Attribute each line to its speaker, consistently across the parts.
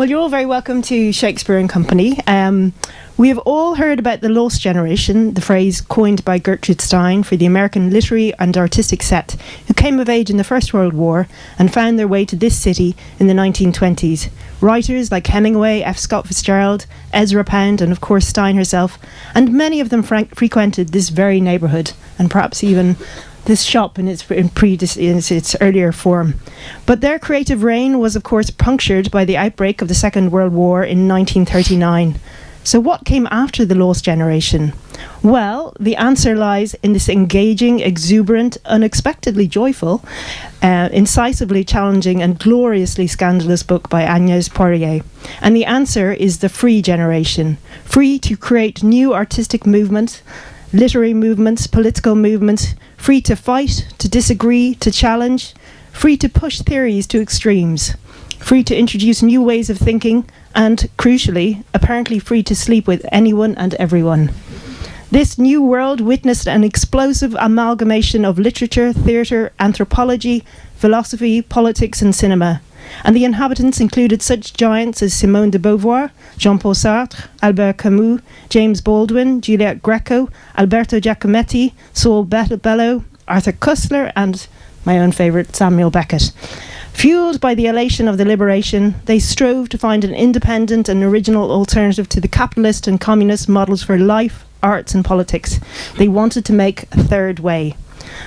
Speaker 1: Well, you're all very welcome to Shakespeare and Company. We have all heard about the lost generation, the phrase coined by Gertrude Stein for the American literary and artistic set who came of age in the First World War and found their way to this city in the 1920s. Writers like Hemingway, F. Scott Fitzgerald, Ezra Pound, and of course Stein herself, and many of them frequented this very neighbourhood, and perhaps even this shop in its earlier form. But their creative reign was of course punctured by the outbreak of the Second World War in 1939. So what came after the lost generation? Well, the answer lies in this engaging, exuberant, unexpectedly joyful, incisively challenging and gloriously scandalous book by Agnes Poirier. And the answer is the free generation, free to create new artistic movements, literary movements, political movements, free to fight, to disagree, to challenge, free to push theories to extremes, free to introduce new ways of thinking, and, crucially, apparently free to sleep with anyone and everyone. This new world witnessed an explosive amalgamation of literature, theatre, anthropology, philosophy, politics and cinema. And the inhabitants included such giants as Simone de Beauvoir, Jean-Paul Sartre, Albert Camus, James Baldwin, Juliette Greco, Alberto Giacometti, Saul Bellow, Arthur Koestler, and my own favourite, Samuel Beckett. Fueled by the elation of the liberation, they strove to find an independent and original alternative to the capitalist and communist models for life, arts and politics. They wanted to make a third way.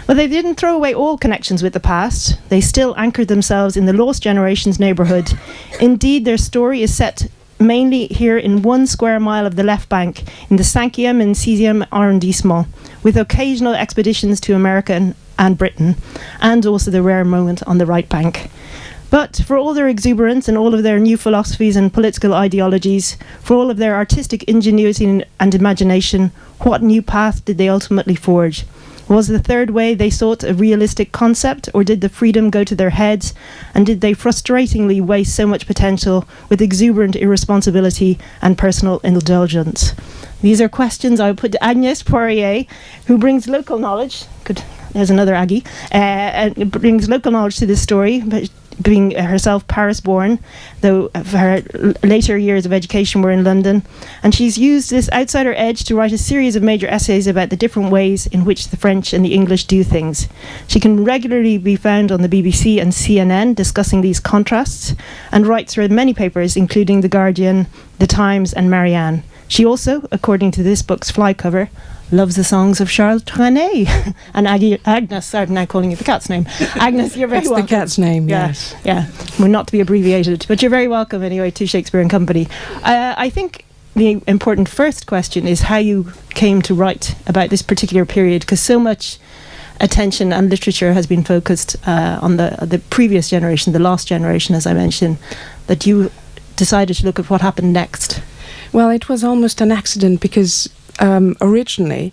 Speaker 1: But they didn't throw away all connections with the past. They still anchored themselves in the lost generation's neighbourhood. Indeed, their story is set mainly here in 1 square mile of the left bank, in the 5e and 6e arrondissement, with occasional expeditions to America and Britain, and also the rare moment on the right bank. But for all their exuberance and all of their new philosophies and political ideologies, for all of their artistic ingenuity and imagination, what new path did they ultimately forge? Was the third way they sought a realistic concept, or did the freedom go to their heads, and did they frustratingly waste so much potential with exuberant irresponsibility and personal indulgence? These are questions I would put to Agnes Poirier, who brings local knowledge. There's another Aggie. And brings local knowledge to this story, but being herself Paris-born, though her later years of education were in London. And she's used this outsider edge to write a series of major essays about the different ways in which the French and the English do things. She can regularly be found on the BBC and CNN discussing these contrasts, and writes for many papers, including The Guardian, The Times and Marianne. She also, according to this book's fly cover, loves the songs of Charles Trenet. And Agnes, sorry, I'm now calling you the cat's name. Agnes, you're very welcome.
Speaker 2: That's the cat's name, yes.
Speaker 1: Yeah, we're not to be abbreviated, but you're very welcome anyway to Shakespeare and Company. I think the important first question is how you came to write about this particular period, because so much attention and literature has been focused on the previous generation, the lost generation, as I mentioned, that you decided to look at what happened next.
Speaker 2: Well, it was almost an accident because originally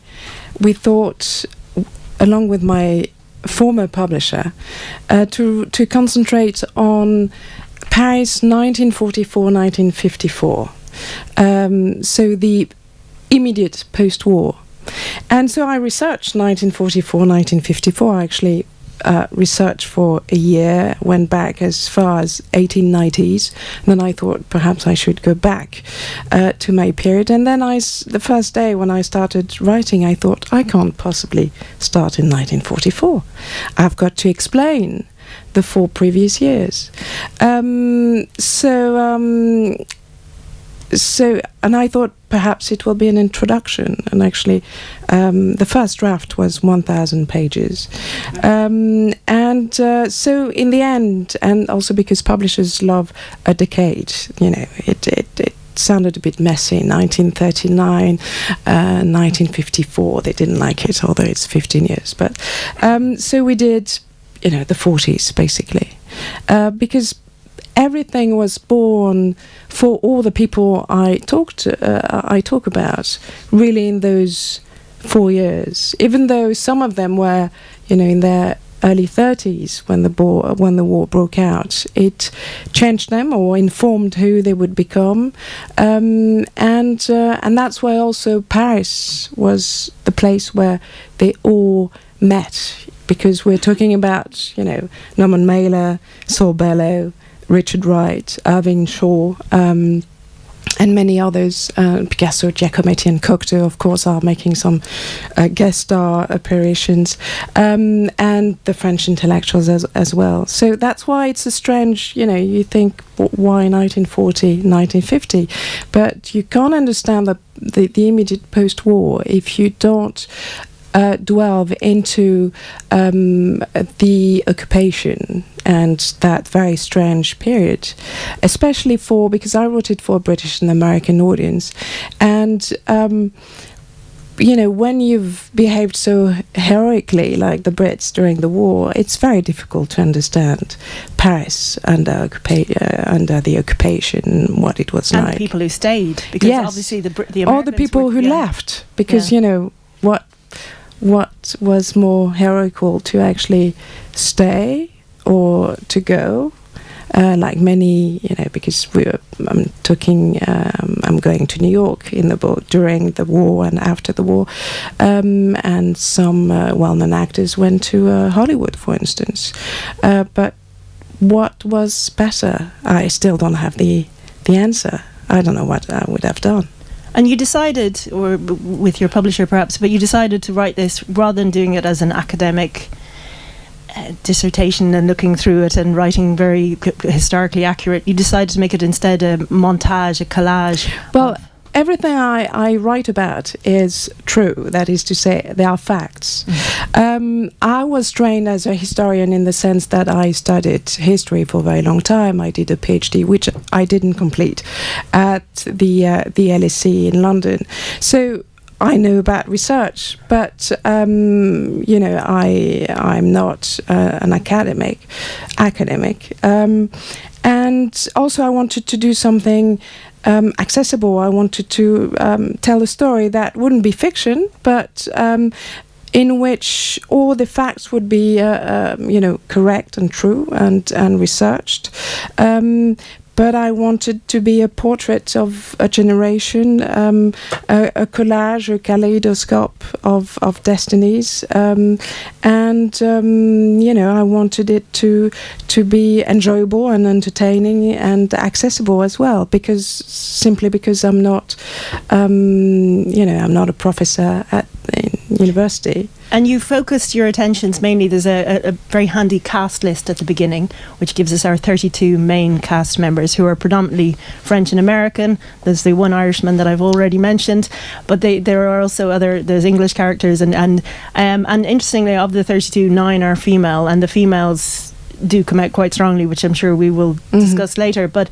Speaker 2: we thought, along with my former publisher, to concentrate on Paris 1944-1954, so the immediate post-war. And so I researched 1944-1954. I actually researched for a year, went back as far as 1890s. Then I thought perhaps I should go back to my period. And then the first day when I started writing, I thought, I can't possibly start in 1944. I've got to explain the 4 previous years. And I thought perhaps it will be an introduction, and actually the first draft was 1,000 pages. So in the end, and also because publishers love a decade, it sounded a bit messy. 1939, 1954, they didn't like it, although it's 15 years. But so we did, the 40s, basically, because everything was born for all the people I talk about, really, in those 4 years. Even though some of them were, in their early 30s when the war broke out, it changed them or informed who they would become, and that's why also Paris was the place where they all met, because we're talking about Norman Mailer, Saul Bellow, Richard Wright, Irving Shaw, and many others. Picasso, Giacometti, and Cocteau, of course, are making some guest star apparitions, and the French intellectuals as well. So that's why it's a strange, you think, why 1940, 1950? But you can't understand the immediate post-war if you don't delve into the occupation and that very strange period, especially because I wrote it for a British and American audience, and when you've behaved so heroically like the Brits during the war, it's very difficult to understand Paris under the occupation, what it was
Speaker 1: and
Speaker 2: like.
Speaker 1: And the people who stayed, because obviously the Americans
Speaker 2: or the people who left, because what was more heroical, to actually stay or to go, like many, because I'm going to New York in the book during the war and after the war, and some well-known actors went to Hollywood, for instance. But what was better? I still don't have the answer. I don't know what I would have done.
Speaker 1: And you decided, or with your publisher perhaps, but you decided to write this rather than doing it as an academic dissertation and looking through it and writing very historically accurate. You decided to make it instead a montage, a collage.
Speaker 2: Well, everything I write about is true. That is to say, they are facts. I was trained as a historian in the sense that I studied history for a very long time. I did a PhD, which I didn't complete, at the LSE in London. So I know about research, but I'm not an academic, and also I wanted to do something accessible. I wanted to tell a story that wouldn't be fiction, but in which all the facts would be, correct and true and researched. But I wanted to be a portrait of a generation, a collage, a kaleidoscope of destinies, and I wanted it to be enjoyable and entertaining and accessible as well, because I'm not, I'm not a professor at university.
Speaker 1: And you focused your attentions mainly, there's a very handy cast list at the beginning, which gives us our 32 main cast members, who are predominantly French and American. There's the one Irishman that I've already mentioned, but there are also there's English characters, and interestingly, of the 32, 9 are female, and the females do come out quite strongly, which I'm sure we will discuss later. But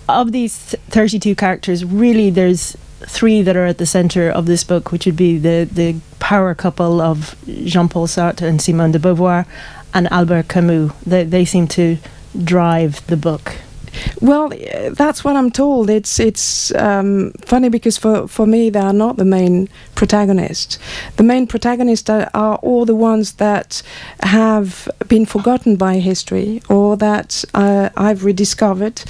Speaker 1: of these 32 characters, really there's 3 that are at the centre of this book, which would be the power couple of Jean-Paul Sartre and Simone de Beauvoir and Albert Camus. They seem to drive the book.
Speaker 2: Well, that's what I'm told. It's funny because for me they are not the main protagonists. The main protagonists are all the ones that have been forgotten by history or that I've rediscovered.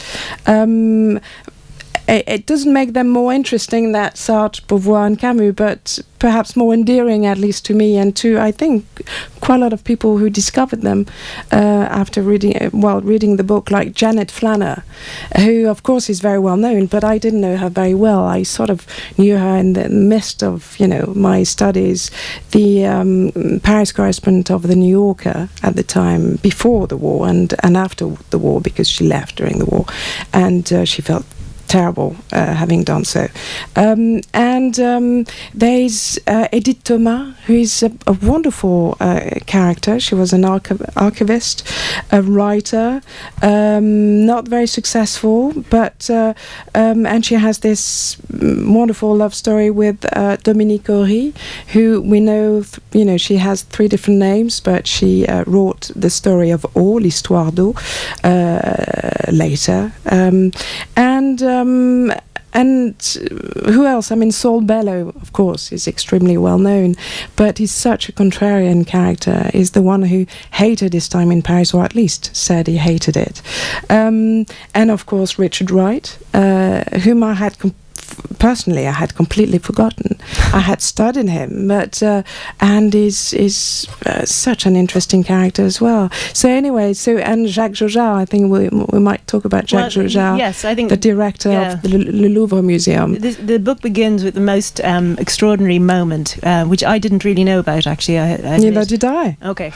Speaker 2: It doesn't make them more interesting, that Sartre, Beauvoir and Camus, but perhaps more endearing, at least to me and to, I think, quite a lot of people who discovered them after reading the book, like Janet Flanner, who, of course, is very well known, but I didn't know her very well. I sort of knew her in the midst of, my studies. The Paris correspondent of The New Yorker at the time, before the war and after the war, because she left during the war, and she felt terrible having done so. And there's Edith Thomas, who is a wonderful character. She was an archivist, a writer, not very successful, but and she has this wonderful love story with Dominique Horry, who we know, she has 3 different names, but she wrote the story of O, l'histoire d'eau, later. And who else? I mean, Saul Bellow, of course, is extremely well known, but he's such a contrarian character. He's the one who hated his time in Paris, or at least said he hated it. And of course, Richard Wright, whom I had personally, I had completely forgotten. I had studied him, but and is such an interesting character as well. So anyway, and Jacques Jaujard, I think we might talk about Jacques Jaujard.
Speaker 1: Yes, I think
Speaker 2: the director of the Louvre Museum.
Speaker 1: The book begins with the most extraordinary moment, which I didn't really know about, actually.
Speaker 2: Neither did I.
Speaker 1: Okay.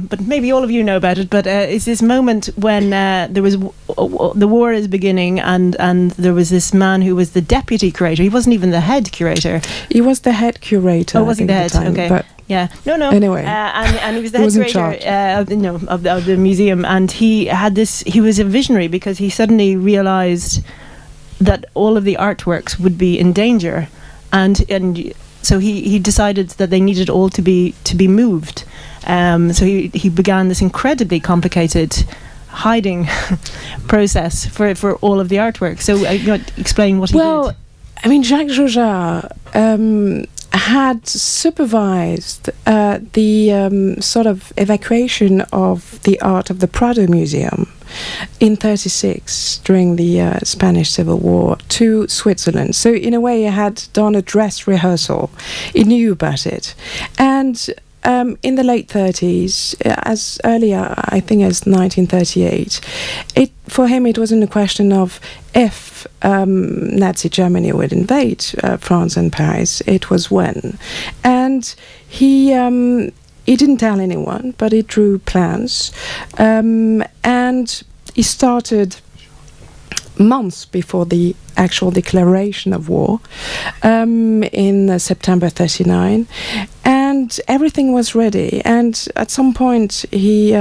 Speaker 1: But maybe all of you know about it, but it's this moment when there was the war is beginning, and there was this man who was the deputy curator. He wasn't even the head curator.
Speaker 2: He was the head curator.
Speaker 1: Oh, was he the head? Okay.
Speaker 2: But
Speaker 1: yeah. No.
Speaker 2: Anyway.
Speaker 1: And he was the head curator of the museum, and he was a visionary because he suddenly realized that all of the artworks would be in danger, and so he decided that they needed all to be moved. So he began this incredibly complicated hiding process for all of the artwork. So explain what he did.
Speaker 2: Well, I mean, Jacques Jaujard had supervised the sort of evacuation of the art of the Prado Museum in 1936 during the Spanish Civil War to Switzerland. So in a way, he had done a dress rehearsal. He knew about it. And in the late 1930s, as earlier, I think as 1938, for him it wasn't a question of if Nazi Germany would invade France and Paris, it was when. And he didn't tell anyone, but he drew plans. And he started months before the actual declaration of war in September 1939, and everything was ready. And at some point he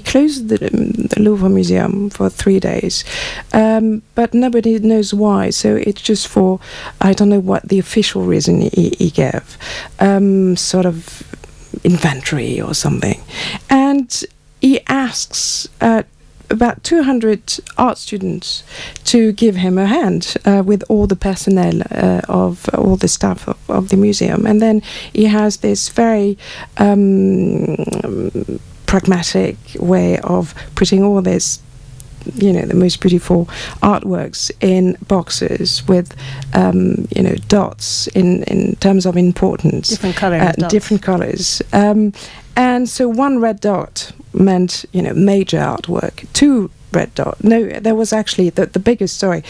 Speaker 2: closed the Louvre Museum for 3 days, but nobody knows why. So it's just for, I don't know what the official reason he gave, sort of inventory or something. And he asks about 200 art students to give him a hand with all the personnel of all the staff of the museum. And then he has this very pragmatic way of putting all this, the most beautiful artworks in boxes with, dots in terms of importance.
Speaker 1: Different colours.
Speaker 2: And so one red dot meant, major artwork. 2 red dots. No, there was actually the biggest story.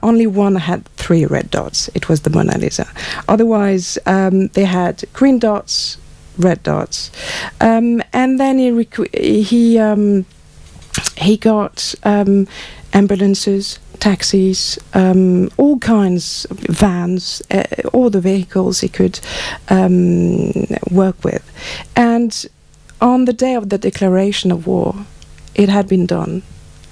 Speaker 2: Only one had 3 red dots. It was the Mona Lisa. Otherwise, they had green dots, red dots. And then he got ambulances, taxis, all kinds of vans, all the vehicles he could work with. And on the day of the declaration of war, it had been done.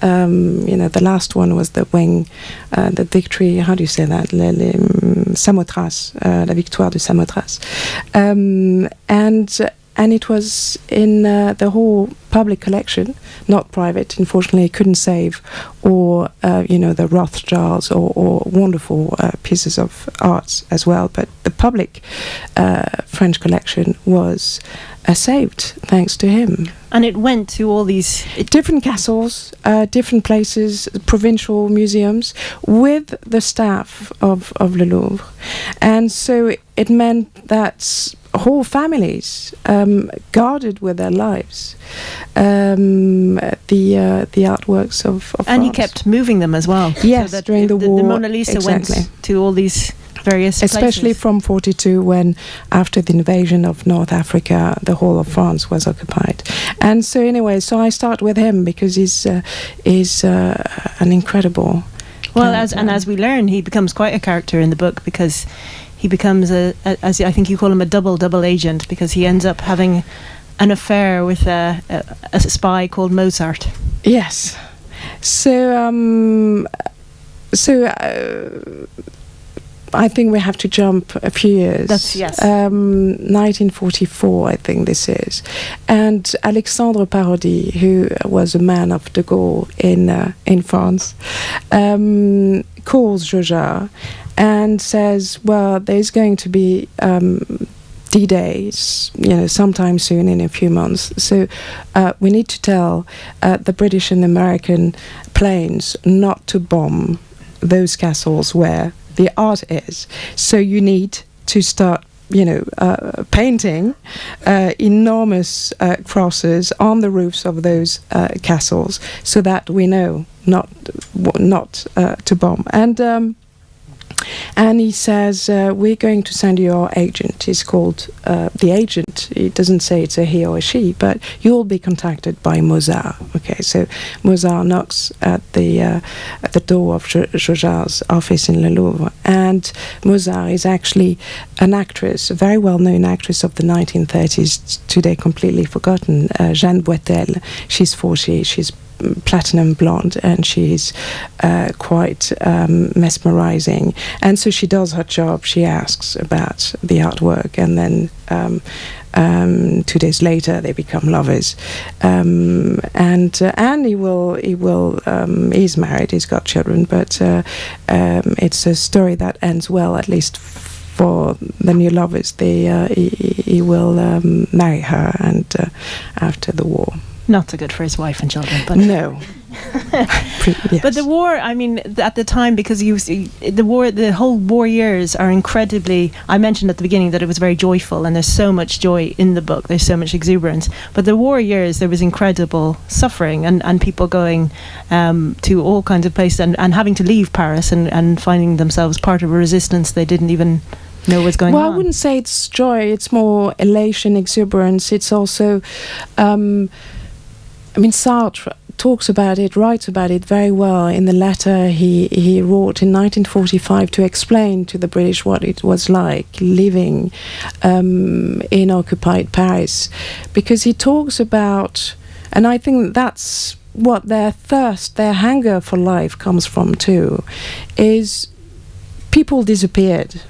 Speaker 2: The last one was the wing, the victory, how do you say that? Samothrace, la victoire de Samothrace. And it was in the whole public collection, not private. Unfortunately, it couldn't save or the Rothschilds or wonderful pieces of art as well. But the public French collection was saved thanks to him.
Speaker 1: And it went to all these
Speaker 2: different castles, different places, provincial museums, with the staff of Le Louvre. And so it meant that whole families guarded with their lives the artworks of France.
Speaker 1: And he kept moving them as well.
Speaker 2: Yes,
Speaker 1: so
Speaker 2: during the war.
Speaker 1: The Mona Lisa went to all these various
Speaker 2: especially
Speaker 1: places. From
Speaker 2: 1942, when after the invasion of North Africa, the whole of France was occupied. And so anyway, I start with him because he's an incredible character.
Speaker 1: As we learn, he becomes quite a character in the book, because he becomes as I think you call him, a double agent, because he ends up having an affair with a spy called Mozart.
Speaker 2: Yes. So I think we have to jump a few years.
Speaker 1: That's, yes.
Speaker 2: 1944, I think this is. And Alexandre Parodi, who was a man of de Gaulle in France, calls Jaujard and says, well, there's going to be D-Day, sometime soon, in a few months. So we need to tell the British and American planes not to bomb those castles where the art is. So you need to start painting enormous crosses on the roofs of those castles, so that we know not to bomb. And he says, we're going to send you our agent. He's called the agent. He doesn't say it's a he or a she, but you'll be contacted by Mozart. Okay, so Mozart knocks at the door of Jojar's office in Le Louvre. And Mozart is actually an actress, a very well-known actress of the 1930s, today completely forgotten, Jeanne Boitel. She's 40, she's platinum blonde, and she's quite mesmerizing, and so she does her job. She asks about the artwork, and then 2 days later they become lovers, and he's married, he's got children, but it's a story that ends well, at least for the new lovers. He will marry her, and after the war.
Speaker 1: Not so good for his wife and children, but
Speaker 2: no. Yes.
Speaker 1: But the war, I mean, at the time, because the whole war years are incredibly. I mentioned at the beginning that it was very joyful, and there's so much joy in the book. There's so much exuberance. But the war years, there was incredible suffering, and people going to all kinds of places and having to leave Paris and finding themselves part of a resistance they didn't even know what's going on.
Speaker 2: Well, I wouldn't say it's joy. It's more elation, exuberance. It's also. Sartre talks about it, writes about it very well in the letter he wrote in 1945 to explain to the British what it was like living in occupied Paris. Because he talks about, and I think that's what their thirst, their hunger for life comes from too, is people disappeared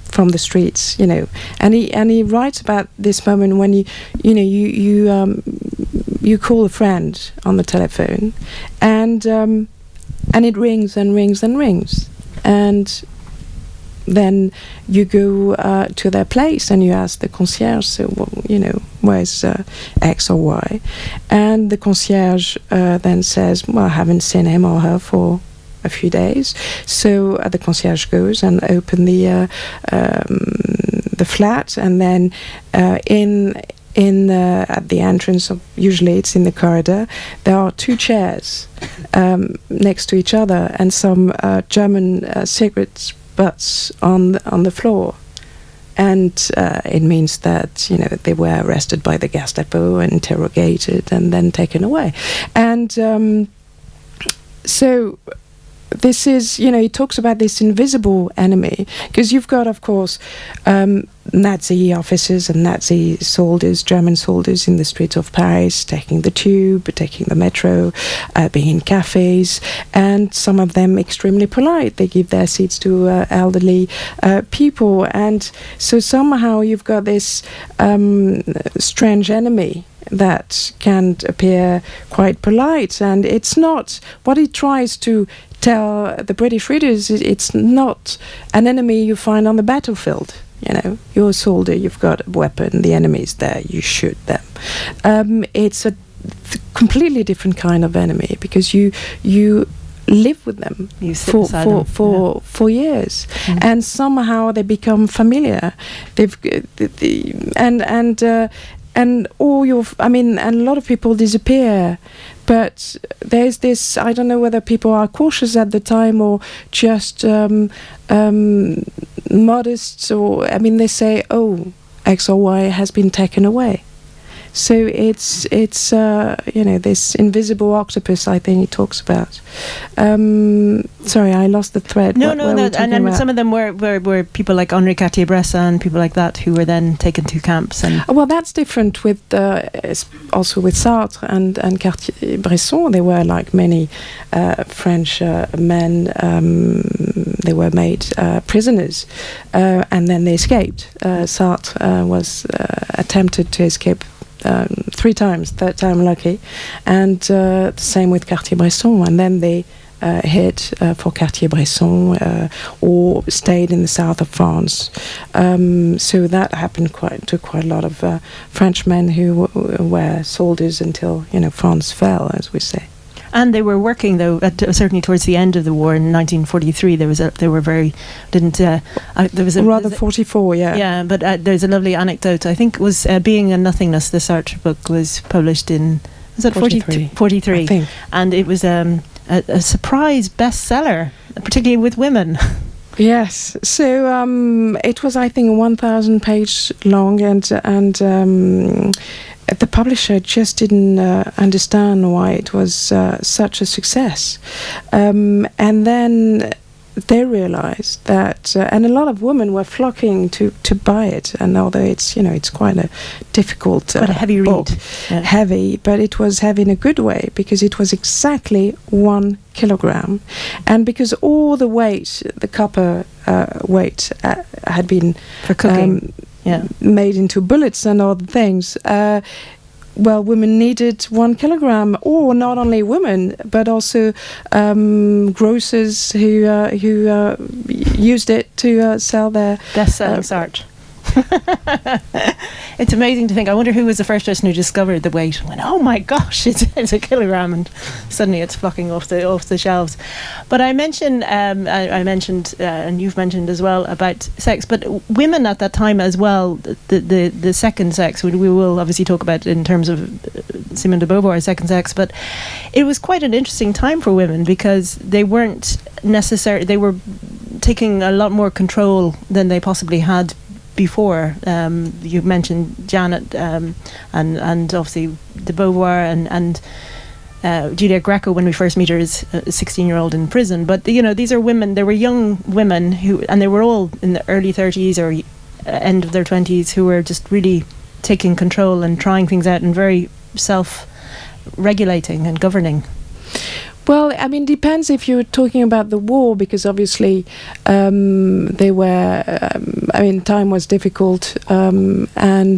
Speaker 2: from the streets, and he writes about this moment when you call a friend on the telephone, and it rings and rings and rings, and then you go to their place and you ask the concierge, so where's X or Y, and the concierge then says, well, I haven't seen him or her for a few days. So the concierge goes and open the flat, and then at the entrance of, usually it's in the corridor, there are 2 chairs next to each other, and some German cigarette butts on the floor. And it means that they were arrested by the Gestapo and interrogated and then taken away. And so this is, he talks about this invisible enemy, because you've got, of course, Nazi officers and Nazi soldiers, German soldiers in the streets of Paris, taking the tube, taking the metro, being in cafes, and some of them extremely polite. They give their seats to elderly people, and so somehow you've got this strange enemy that can appear quite polite, and it's not what he tries to tell the British readers. It's not an enemy you find on the battlefield. You're a soldier, you've got a weapon, the enemy's there, you shoot them. It's a completely different kind of enemy, because you live with them for years, and somehow they become familiar. And all and a lot of people disappear. But there's this, I don't know whether people are cautious at the time or just modest, or, they say, oh, X or Y has been taken away. So it's this invisible octopus, I think he talks about. Sorry, I lost the thread.
Speaker 1: No, and some of them were people like Henri Cartier-Bresson, people like that, who were then taken to camps. And
Speaker 2: well, that's different with also with Sartre and Cartier-Bresson. They were like many French men. They were made prisoners, and then they escaped. Sartre was attempted to escape 3 times, third time lucky, and the same with Cartier-Bresson, and then they hid for Cartier-Bresson or stayed in the south of France. So that happened to quite a lot of Frenchmen who were soldiers until France fell, as we say.
Speaker 1: And they were working, though, certainly towards the end of the war in 1943. There was
Speaker 2: rather 44, yeah.
Speaker 1: Yeah, but there's a lovely anecdote. I think it was Being a Nothingness. This art book was published in 43? 43.
Speaker 2: I think.
Speaker 1: And it was a surprise bestseller, particularly with women.
Speaker 2: Yes, so it was, I think, 1,000 page long, and the publisher just didn't understand why it was such a success, and then they realized that, and a lot of women were flocking to buy it. And although it's quite a difficult,
Speaker 1: but a heavy
Speaker 2: book,
Speaker 1: read, yeah.
Speaker 2: Heavy, but it was heavy in a good way, because it was exactly 1 kilogram, and because all the weight, the copper weight, had been
Speaker 1: for cooking,
Speaker 2: made into bullets and other things. Well, women needed 1 kilogram, or not only women, but also grocers who used it to sell their
Speaker 1: best-selling art. It's amazing to think. I wonder who was the first person who discovered the weight and went, "Oh my gosh, it's a kilogram!" and suddenly it's flocking off the shelves. But I mentioned, and you've mentioned as well about sex, but women at that time as well, the second sex. We will obviously talk about in terms of Simone de Beauvoir's second sex, but it was quite an interesting time for women, because they weren't necessarily. They were taking a lot more control than they possibly had before. You mentioned Janet, and obviously de Beauvoir and Julia Greco, when we first meet her, is a 16-year-old in prison. But these are women. They were young women and they were all in the early 30s or end of their 20s, who were just really taking control and trying things out and very self-regulating and governing.
Speaker 2: Well, I mean, depends if you're talking about the war, because obviously they were. Time was difficult, and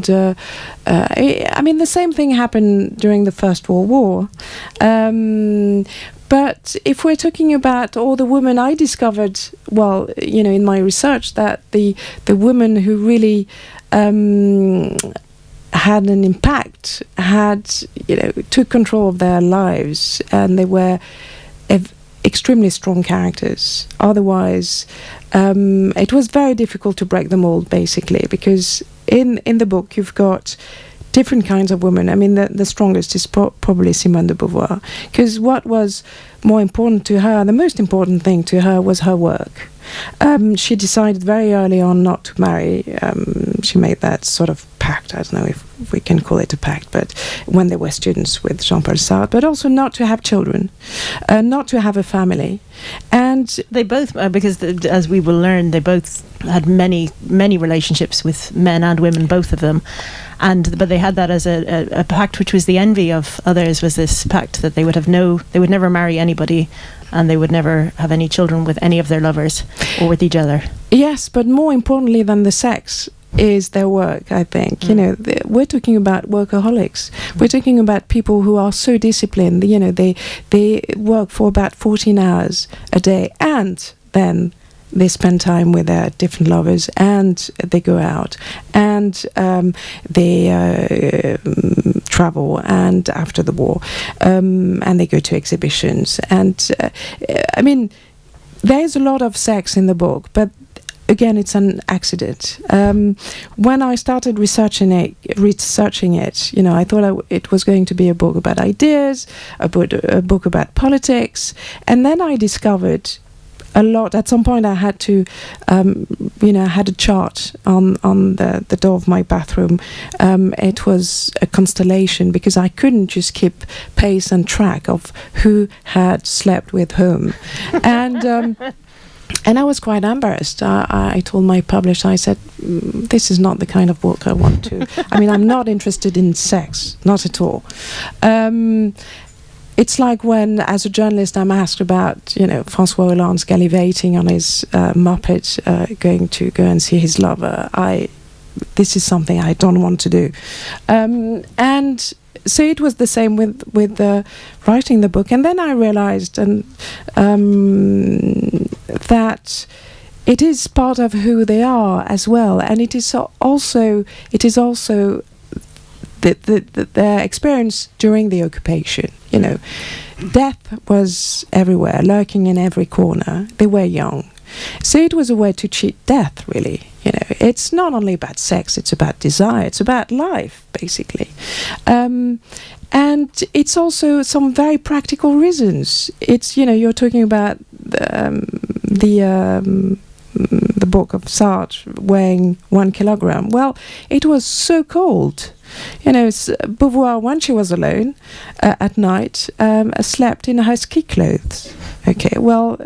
Speaker 2: the same thing happened during the First World War. But if we're talking about all the women, I discovered, in my research, that the women who really had an impact, took control of their lives, and they were extremely strong characters. Otherwise, it was very difficult to break the mold, basically, because in the book you've got different kinds of women. I mean, the strongest is probably Simone de Beauvoir, because what was more important to her, the most important thing to her, was her work. She decided very early on not to marry. She made that sort of pact, I don't know if we can call it a pact, but when they were students with Jean-Paul Sartre, but also not to have children, not to have a family. And
Speaker 1: they both, because as we will learn, they both had many relationships with men and women, both of them. But they had that as a pact, which was the envy of others, was this pact that they would never marry anybody, and they would never have any children with any of their lovers or with each other. Yes,
Speaker 2: but more importantly than the sex is their work, I think. We're talking about workaholics. We're talking about people who are so disciplined. They work for about 14 hours a day, and then they spend time with their different lovers, and they go out, and they travel, and after the war, and they go to exhibitions. And there's a lot of sex in the book, but again, it's an accident. When I started researching it, I thought it was going to be a book about ideas, a book about politics, and then I discovered a lot. At some point I had to, I had a chart on the door of my bathroom. It was a constellation, because I couldn't just keep pace and track of who had slept with whom. And I was quite embarrassed. I told my publisher, I said, this is not the kind of book I want to. I'm not interested in sex, not at all. It's like when, as a journalist, I'm asked about, François Hollande's gallivanting on his moped, going to go and see his lover. This is something I don't want to do. And so it was the same with writing the book. And then I realized that it is part of who they are as well, and it is also their experience during the occupation. you know, death was everywhere, lurking in every corner. They were young. So it was a way to cheat death, really. You know, it's not only about sex, it's about desire, it's about life, basically. And it's also some very practical reasons. It's, you know, you're talking about the book of Sartre weighing 1 kilogram. Well, it was so cold. You know, Beauvoir, when she was alone at night, slept in her ski clothes. Okay, well,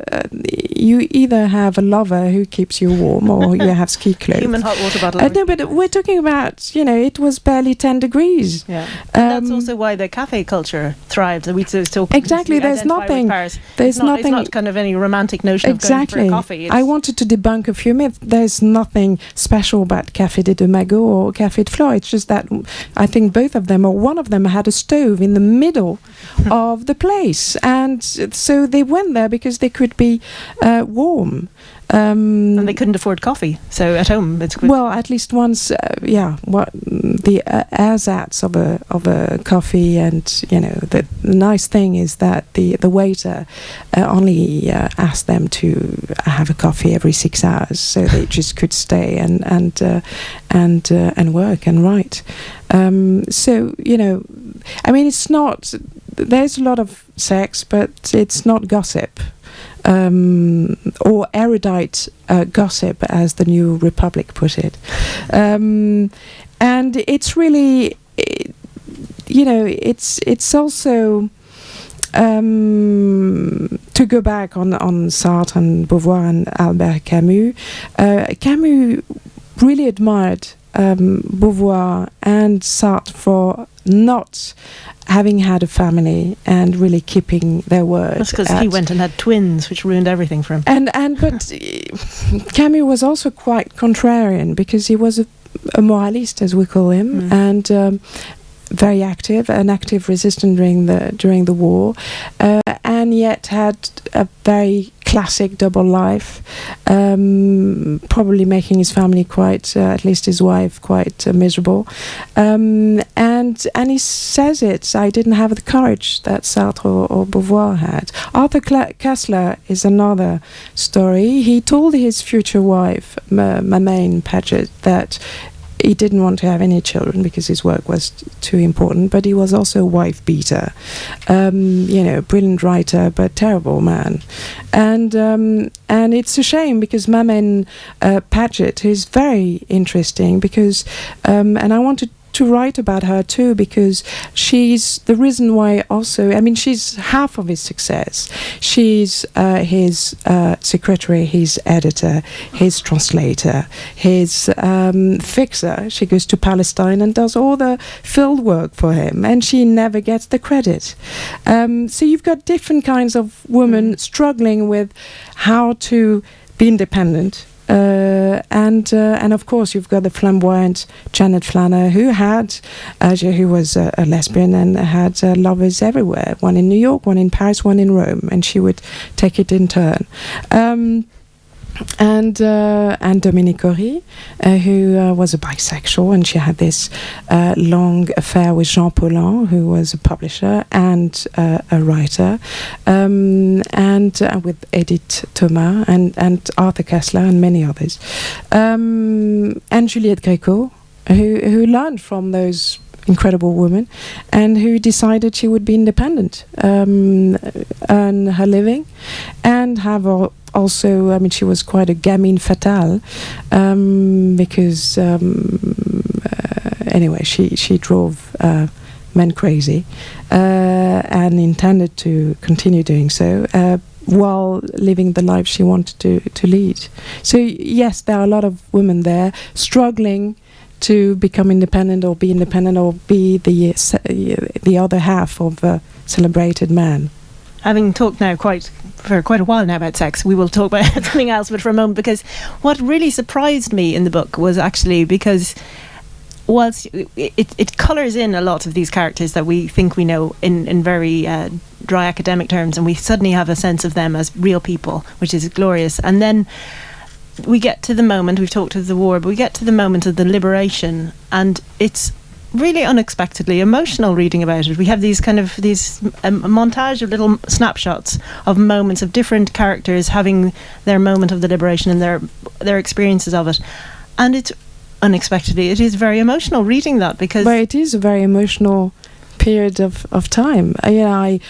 Speaker 2: you either have a lover who keeps you warm or you have ski clothes.
Speaker 1: Human hot water bottle.
Speaker 2: No, but we're talking about, you know, it was barely 10 degrees.
Speaker 1: Yeah. And that's also why the cafe culture thrived. We still
Speaker 2: exactly, there's nothing.
Speaker 1: It's not kind of any romantic notion of going for a coffee.
Speaker 2: I wanted to debunk a few myths. There's nothing special about Café des Deux Magots or Café de Flore. It's just that I think both of them, or one of them, had a stove in the middle of the place. And so they went there because they could be warm.
Speaker 1: And they couldn't afford coffee, so at home it's good.
Speaker 2: Well, at least once, the ersatz of a coffee, and you know the nice thing is that the waiter only asked them to have a coffee every 6 hours, so they just could stay and work and write. So you know, I mean, it's not. There's a lot of sex, but it's not gossip. Or erudite gossip, as the New Republic put it. And it's really, you know, it's also, to go back on Sartre and Beauvoir and Albert Camus, Camus really admired Beauvoir and Sartre for not having had a family and really keeping their word.
Speaker 1: That's because he went and had twins, which ruined everything for him.
Speaker 2: But Camus was also quite contrarian, because he was a moralist, as we call him, and very active, an active resistant during the war, and yet had a very classic double life, probably making his family quite, at least his wife, quite miserable. And he says it, I didn't have the courage that Sartre or Beauvoir had. Arthur Koestler is another story. He told his future wife, Mame Paget, that he didn't want to have any children because his work was too important, but he was also a wife beater. You know, brilliant writer, but terrible man. And it's a shame, because Mame Paget is very interesting, because and I wanted to write about her too, because she's the reason why also, I mean, she's half of his success. She's his secretary, his editor, his translator, his fixer. She goes to Palestine and does all the field work for him, and she never gets the credit. So you've got different kinds of women struggling with how to be independent. And of course you've got the flamboyant Janet Flanner, who was a lesbian and had lovers everywhere, one in New York, one in Paris, one in Rome, and she would take it in turn. And Dominique Horry, who was a bisexual, and she had this long affair with Jean Paulhan, who was a publisher and a writer, and with Edith Thomas and Arthur Koestler and many others, and Juliette Gréco, who learned from those incredible woman, and who decided she would be independent, earn her living, and have also, I mean, she was quite a gamine fatale, because anyway, she drove men crazy, and intended to continue doing so, while living the life she wanted to lead. So yes, there are a lot of women there struggling to become independent, or be the other half of a celebrated man.
Speaker 1: Having talked now for quite a while now about sex, we will talk about something else, but for a moment, because what really surprised me in the book was actually, because whilst it colours in a lot of these characters that we think we know in very dry academic terms, and we suddenly have a sense of them as real people, which is glorious. And then we get to the moment, we've talked of the war, but we get to the moment of the liberation, and it's really unexpectedly emotional reading about it. We have these montage of little snapshots of moments of different characters having their moment of the liberation and their experiences of it, and it is very emotional reading that, because
Speaker 2: but it is a very emotional period of time. I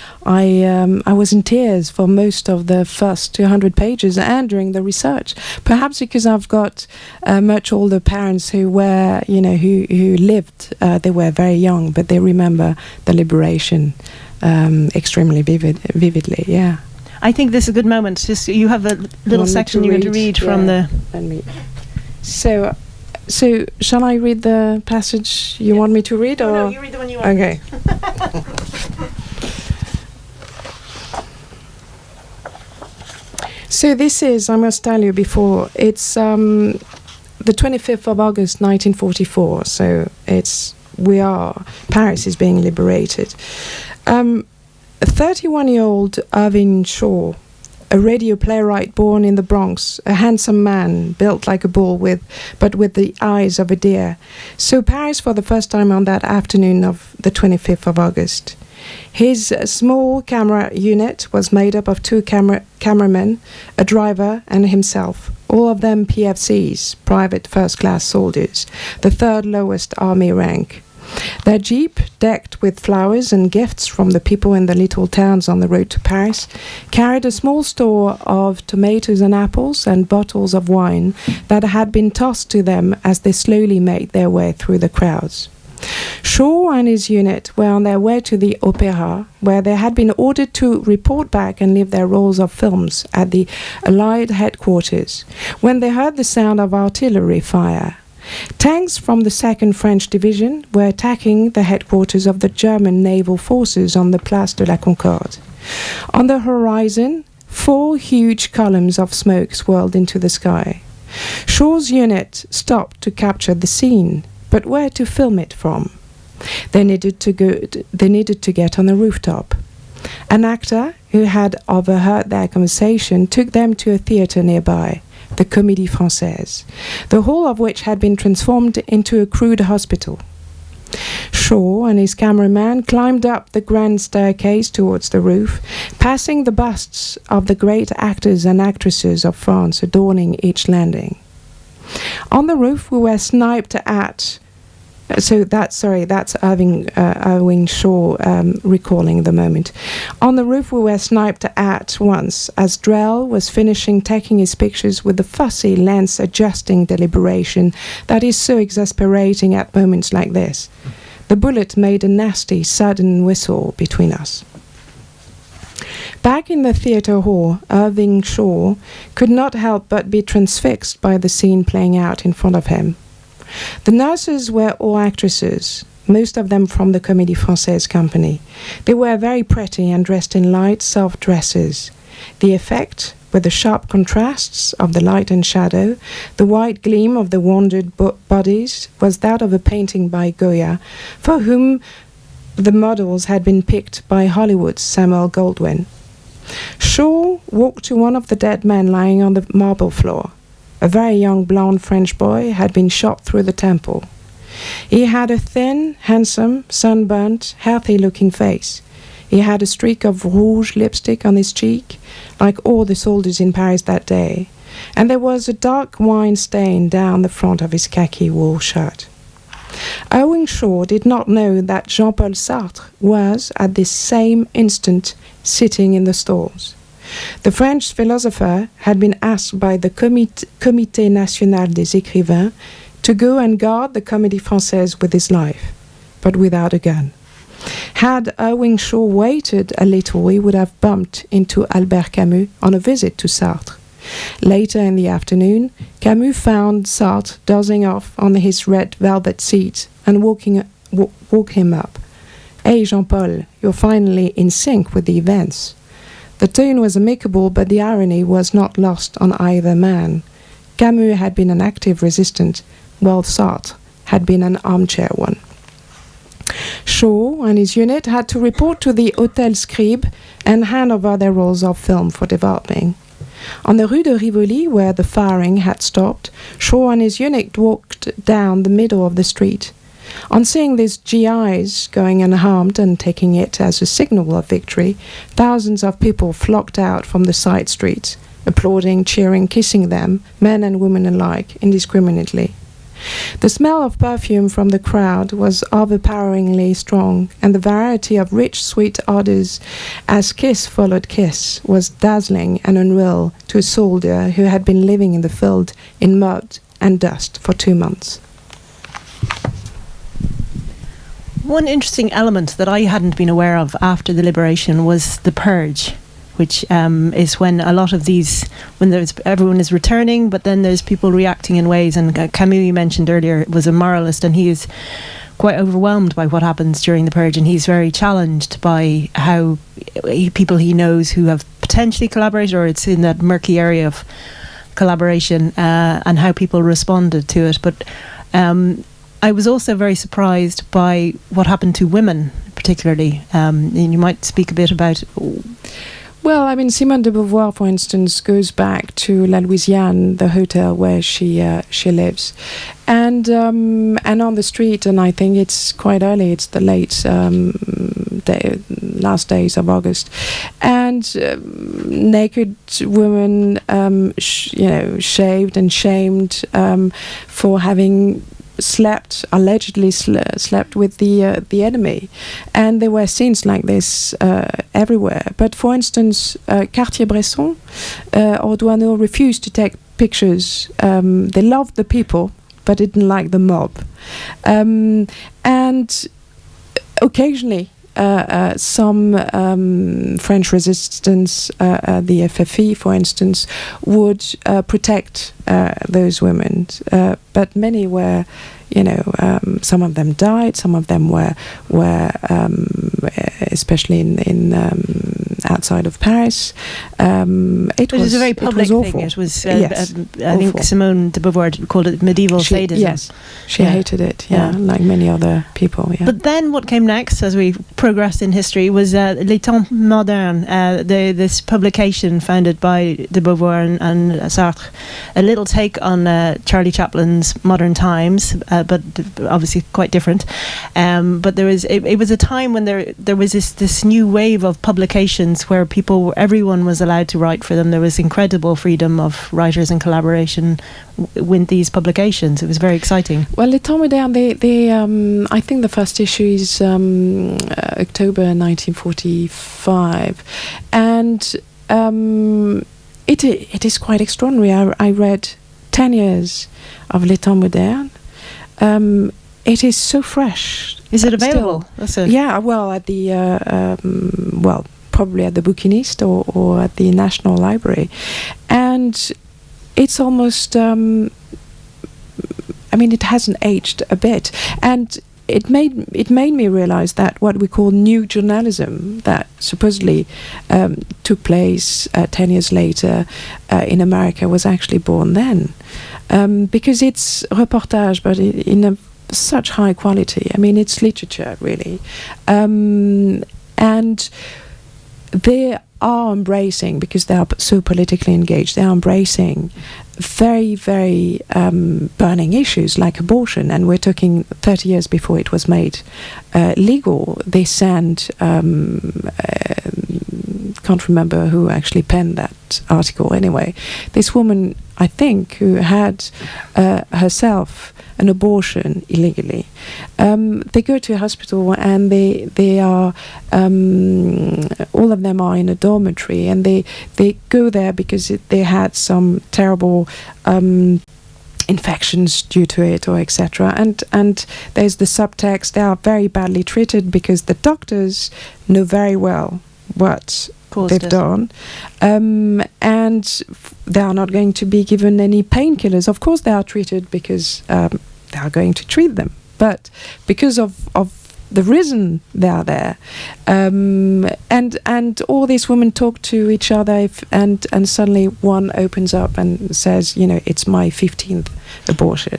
Speaker 2: was in tears for most of the first 200 pages and during the research, perhaps because I've got much older parents who were, who lived, they were very young, but they remember the liberation extremely vividly. Yeah,
Speaker 1: I think this is a good moment. Just, you have a little section you're going to read from the...
Speaker 2: So, shall I read the passage you want me to read? Or?
Speaker 1: No, you read the one you want.
Speaker 2: Okay. So this is, I must tell you before, it's the 25th of August 1944, so Paris is being liberated. 31-year-old Irving Shaw, a radio playwright born in the Bronx, a handsome man, built like a bull but with the eyes of a deer, saw Paris for the first time on that afternoon of the 25th of August. His small camera unit was made up of two cameramen, a driver, and himself, all of them PFCs, private first-class soldiers, the third lowest army rank. Their jeep, decked with flowers and gifts from the people in the little towns on the road to Paris, carried a small store of tomatoes and apples and bottles of wine that had been tossed to them as they slowly made their way through the crowds. Shaw and his unit were on their way to the Opera, where they had been ordered to report back and leave their rolls of films at the Allied headquarters, when they heard the sound of artillery fire. Tanks from the 2nd French Division were attacking the headquarters of the German naval forces on the Place de la Concorde. On the horizon, 4 huge columns of smoke swirled into the sky. Shaw's unit stopped to capture the scene, but where to film it from? They needed to get on the rooftop. An actor who had overheard their conversation took them to a theatre nearby, the Comédie Française, the whole of which had been transformed into a crude hospital. Shaw and his cameraman climbed up the grand staircase towards the roof, passing the busts of the great actors and actresses of France adorning each landing. On the roof we were sniped at. That's Irving Shaw recalling the moment. On the roof we were sniped at once as Drell was finishing taking his pictures with the fussy lens adjusting deliberation that is so exasperating at moments like this. The bullet made a nasty sudden whistle between us. Back in the theatre hall, Irving Shaw could not help but be transfixed by the scene playing out in front of him. The nurses were all actresses, most of them from the Comédie Française company. They were very pretty and dressed in light, soft dresses. The effect, with the sharp contrasts of the light and shadow, the white gleam of the wounded bodies, was that of a painting by Goya, for whom the models had been picked by Hollywood's Samuel Goldwyn. Shaw walked to one of the dead men lying on the marble floor. A very young blonde French boy had been shot through the temple. He had a thin, handsome, sunburnt, healthy-looking face. He had a streak of rouge lipstick on his cheek, like all the soldiers in Paris that day, and there was a dark wine stain down the front of his khaki wool shirt. Irving Shaw did not know that Jean-Paul Sartre was, at this same instant, sitting in the stalls. The French philosopher had been asked by the Comité National des Écrivains to go and guard the Comédie Française with his life, but without a gun. Had Irving Shaw waited a little, he would have bumped into Albert Camus on a visit to Sartre. Later in the afternoon, Camus found Sartre dozing off on his red velvet seat and woke him up. "Hey, Jean-Paul, you're finally in sync with the events." The tone was amicable, but the irony was not lost on either man. Camus had been an active resistant, while Sartre had been an armchair one. Shaw and his unit had to report to the Hôtel Scribe and hand over their rolls of film for developing. On the Rue de Rivoli, where the firing had stopped, Shaw and his unit walked down the middle of the street. On seeing these GIs going unharmed and taking it as a signal of victory, thousands of people flocked out from the side streets, applauding, cheering, kissing them, men and women alike, indiscriminately. The smell of perfume from the crowd was overpoweringly strong, and the variety of rich, sweet odors as kiss followed kiss was dazzling and unreal to a soldier who had been living in the field in mud and dust for 2 months.
Speaker 1: One interesting element that I hadn't been aware of after the liberation was the purge, which is when a lot of these, when everyone is returning, but then there's people reacting in ways, and Camus, you mentioned earlier, was a moralist, and he is quite overwhelmed by what happens during the purge, and he's very challenged by how people he knows who have potentially collaborated, or it's in that murky area of collaboration, and how people responded to it. But I was also very surprised by what happened to women, particularly. And you might speak a bit about...
Speaker 2: Well, I mean, Simone de Beauvoir, for instance, goes back to La Louisiane, the hotel where she lives, and on the street, and I think it's quite early. It's the late last days of August, and naked women, shaved and shamed for having allegedly slept with the enemy, and there were scenes like this everywhere. But for instance, Cartier-Bresson or Douaneau refused to take pictures. They loved the people but didn't like the mob, and occasionally some French resistance, the FFE, for instance, would protect those women, but many were, some of them died, some of them were especially in outside of Paris. It was
Speaker 1: a very public thing. It was,
Speaker 2: yes,
Speaker 1: I think Simone de Beauvoir called it medieval sadism.
Speaker 2: Yes, she hated it. Like many other people. Yeah.
Speaker 1: But then, what came next, as we progressed in history, was Les Temps Modernes, this publication founded by de Beauvoir and Sartre, a little take on Charlie Chaplin's Modern Times, but obviously quite different. But it was a time when there was this new wave of publications where everyone was allowed to write for them. There was incredible freedom of writers and collaboration with these publications. It was very exciting.
Speaker 2: Well, Les Temps Modernes, I think the first issue is October 1945, and it is quite extraordinary. I read 10 years of Les Temps Modernes. It is so fresh.
Speaker 1: Is it available?
Speaker 2: Yeah, well, at the probably at the Bouquiniste or at the National Library, and it's almost. It hasn't aged a bit, and it made me realize that what we call new journalism, that supposedly took place 10 years later in America, was actually born then, because it's reportage, but in such high quality. It's literature, really, and they are embracing, because they are so politically engaged, they are embracing very, very burning issues like abortion, and we're talking 30 years before it was made legal. They sent, can't remember who actually penned that article anyway, this woman, I think, who had herself an abortion illegally. They go to a hospital, and they are all of them are in a dormitory, and they go there because they had some terrible infections due to it, or etc. And there's the subtext: they are very badly treated because the doctors know very well what they've done, and they are not going to be given any painkillers. Of course, they are treated because they are going to treat them, but because of the reason they are there. And all these women talk to each other, and suddenly one opens up and says, it's my 15th abortion.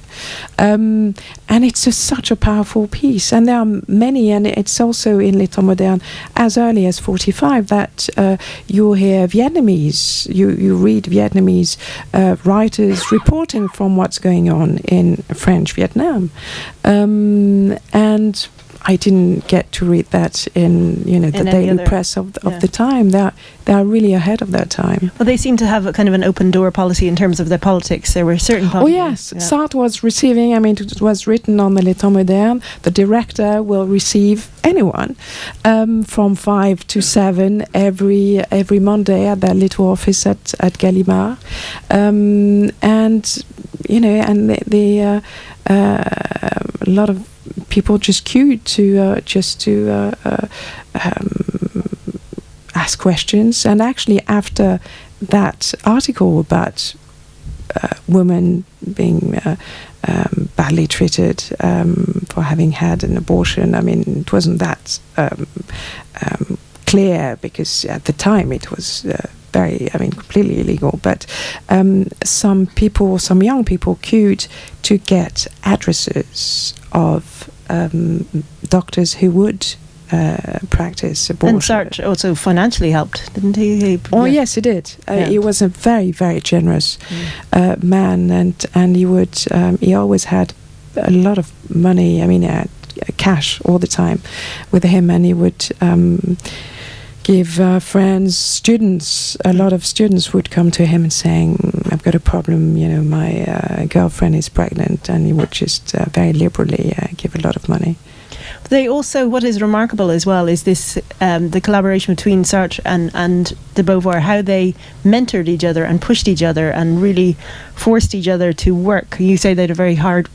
Speaker 2: And it's such a powerful piece. And there are many, and it's also in Les Temps Modernes as early as 45 that you hear Vietnamese, you read Vietnamese writers reporting from what's going on in French Vietnam. And I didn't get to read that in the daily press of the time. They are really ahead of their time.
Speaker 1: Well, they seem to have a kind of an open door policy in terms of their politics. There were certain
Speaker 2: Oh yes, Sartre was receiving. I mean, it was written on the Les Temps Modernes. The director will receive anyone from 5 to 7 every Monday at their little office at Gallimard, and a lot of people just queued to ask questions. And actually, after that article about women being badly treated for having had an abortion, I mean, it wasn't that clear, because at the time it was completely illegal. But some young people queued to get addresses of doctors who would practice abortion.
Speaker 1: And Sartre also financially helped, didn't he?
Speaker 2: Yes, he did. He was a very, very generous man, and he always had a lot of money. I mean, cash all the time with him, and he would give friends, students. A lot of students would come to him and saying, "I've got a problem. My girlfriend is pregnant," and he would just very liberally give a lot of money.
Speaker 1: They also, what is remarkable as well, is this the collaboration between Sartre and de Beauvoir, how they mentored each other and pushed each other and really forced each other to work. You say they had a very hard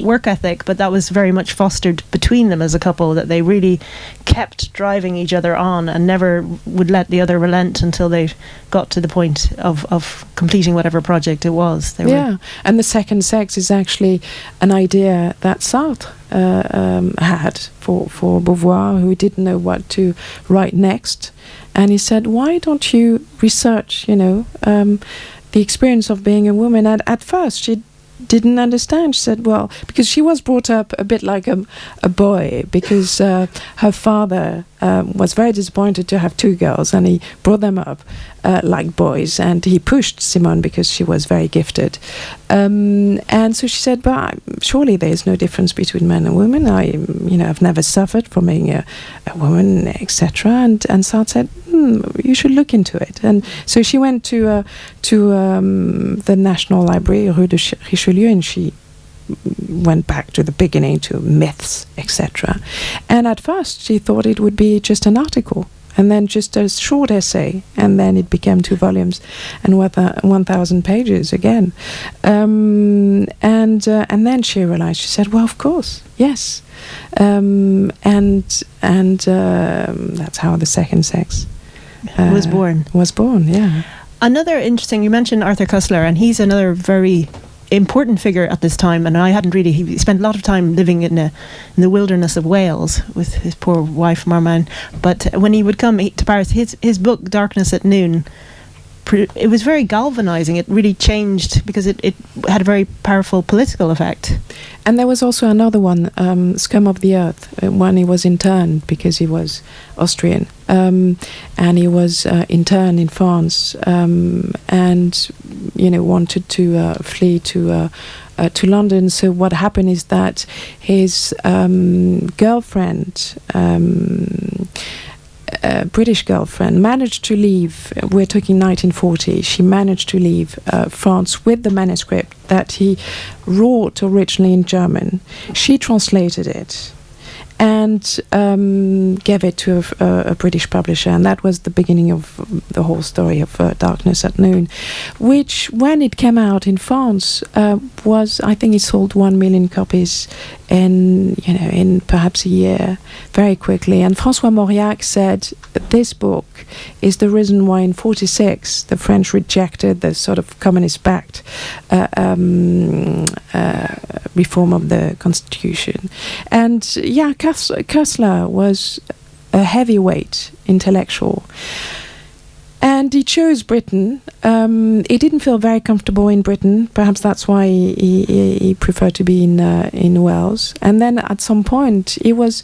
Speaker 1: work ethic, but that was very much fostered between them as a couple, that they really kept driving each other on and never would let the other relent until they got to the point of completing whatever project it was.
Speaker 2: And the second sex is actually an idea that Sartre had for Beauvoir, who didn't know what to write next. And he said, why don't you research, the experience of being a woman? And at first she didn't understand. She said, well, because she was brought up a bit like a boy, because her father was very disappointed to have 2 girls, and he brought them up like boys, and he pushed Simone because she was very gifted. And so she said, but surely there is no difference between men and women. I've never suffered from being a woman, etc. And Sartre said, you should look into it. And so she went to the National Library, Rue de Richelieu, and she went back to the beginning, to myths, etc. And at first she thought it would be just an article, and then just a short essay, and then it became 2 volumes and 1,000 pages again. And then she realized, she said, well, of course, yes. And that's how the second sex was born, yeah. Another
Speaker 1: interesting, you mentioned Arthur Koestler, and he's another very important figure at this time, and he spent a lot of time living in the wilderness of Wales with his poor wife Marmain. But when he would come to Paris, his book Darkness at Noon, it was very galvanizing. It really changed, because it had a very powerful political effect.
Speaker 2: And there was also another one, Scum of the Earth, when he was interned because he was Austrian, and he was interned in France, and wanted to flee to London. So what happened is that his girlfriend, British girlfriend, managed to leave. We're talking 1940. She managed to leave France with the manuscript that he wrote originally in German. She translated it and gave it to a British publisher, and that was the beginning of the whole story of Darkness at Noon, which, when it came out in France, was, I think, it sold 1 million copies in perhaps a year, very quickly. And François Mauriac said this book is the reason why in 1946 the French rejected the sort of communist-backed reform of the constitution. And Koestler was a heavyweight intellectual. And he chose Britain. He didn't feel very comfortable in Britain. Perhaps that's why he preferred to be in Wales. And then at some point, he was,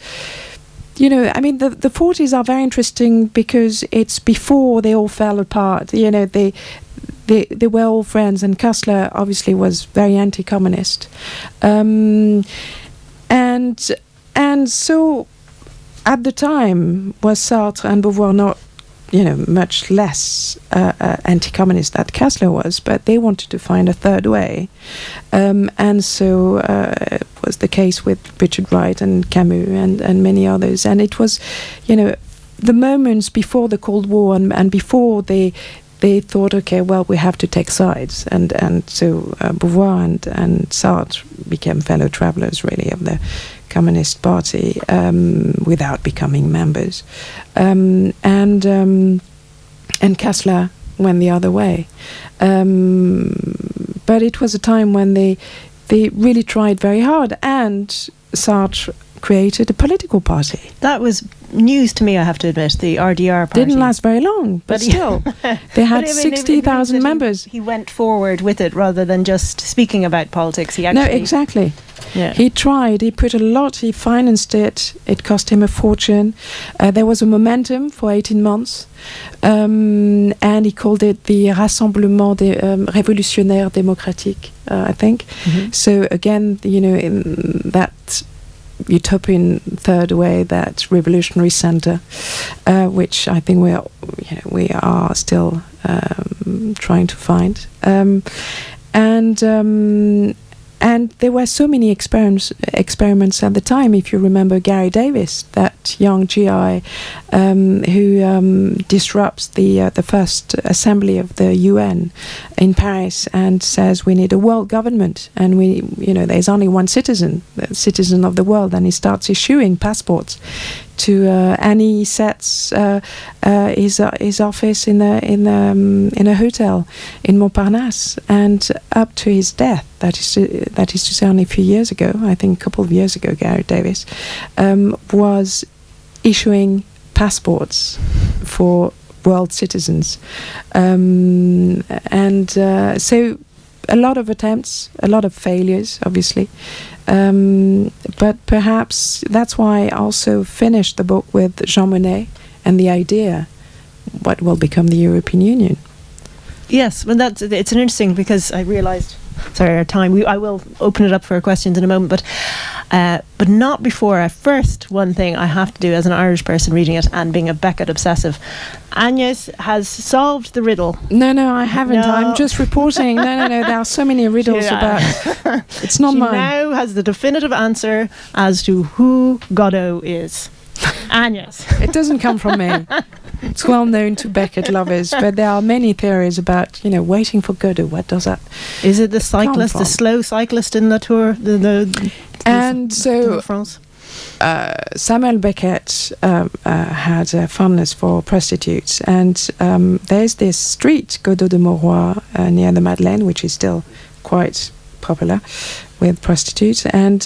Speaker 2: the 40s are very interesting because it's before they all fell apart. They were all friends, and Koestler obviously was very anti-communist. And so at the time, was Sartre and Beauvoir not much less anti-communist than Koestler was, but they wanted to find a third way. And so it was the case with Richard Wright and Camus and many others. And it was, the moments before the Cold War and before they thought, okay, well, we have to take sides. And so Beauvoir and Sartre became fellow travelers, really, of the Communist Party without becoming members, and Koestler went the other way. But it was a time when they really tried very hard, and Sartre created a political party.
Speaker 1: That was news to me, I have to admit, the RDR party.
Speaker 2: Didn't last very long, but still. They had 60,000 members.
Speaker 1: He went forward with it rather than just speaking about politics. He actually...
Speaker 2: No, exactly.
Speaker 1: Yeah.
Speaker 2: He tried, he put a lot, he financed it, it cost him a fortune. There was a momentum for 18 months, and he called it the Rassemblement des Révolutionnaires Démocratiques, I think. Mm-hmm. So again, in that utopian third way, that revolutionary center, which I think we are still trying to find. And there were so many experiments at the time. If you remember Gary Davis, that young GI who disrupts the first assembly of the UN in Paris and says we need a world government, and there's only one citizen, the citizen of the world, and he starts issuing passports to and he sets his office in a hotel in Montparnasse, and up to his death, that is to say only a few years ago, I think a couple of years ago, Gary Davis was issuing passports for world citizens, so a lot of attempts, a lot of failures, obviously. But perhaps that's why I also finished the book with Jean Monnet and the idea what will become the European Union.
Speaker 1: Yes, well, it's an interesting, because I realised, sorry, our time. I will open it up for questions in a moment, but not before. First, one thing I have to do as an Irish person reading it and being a Beckett obsessive. Agnes has solved the riddle. No,
Speaker 2: I haven't. No. I'm just reporting. No. There are so many riddles about. It's not mine. She
Speaker 1: now has the definitive answer as to who Godot is. Agnes.
Speaker 2: It doesn't come from me. It's well known to Beckett lovers, but there are many theories about, waiting for Godot. What does that?
Speaker 1: Is it the cyclist, the slow cyclist in the Tour,
Speaker 2: and so
Speaker 1: Tour de France?
Speaker 2: Samuel Beckett had a fondness for prostitutes, and there's this street, Godot de Mauroy, near the Madeleine, which is still quite popular with prostitutes, and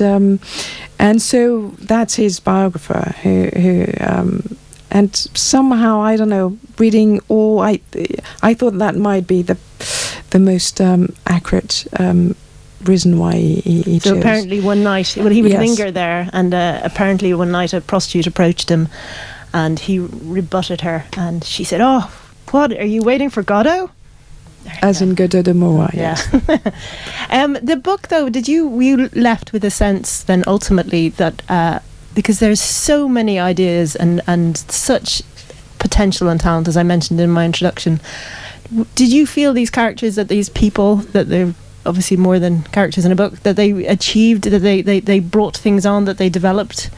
Speaker 2: so that's his biographer who and somehow, I don't know, reading all, I thought that might be the most accurate reason why he
Speaker 1: so
Speaker 2: chose.
Speaker 1: Apparently one night, he would linger there, and apparently one night a prostitute approached him and he rebutted her, and she said, "Oh, what, are you waiting for Godot?"
Speaker 2: As in Godot de Mauroy, yes.
Speaker 1: The book, though, you left with a sense then ultimately that because there's so many ideas and such potential and talent, as I mentioned in my introduction, did you feel these characters, that these people, that they're obviously more than characters in a book, that they achieved, that they brought things on, that they developed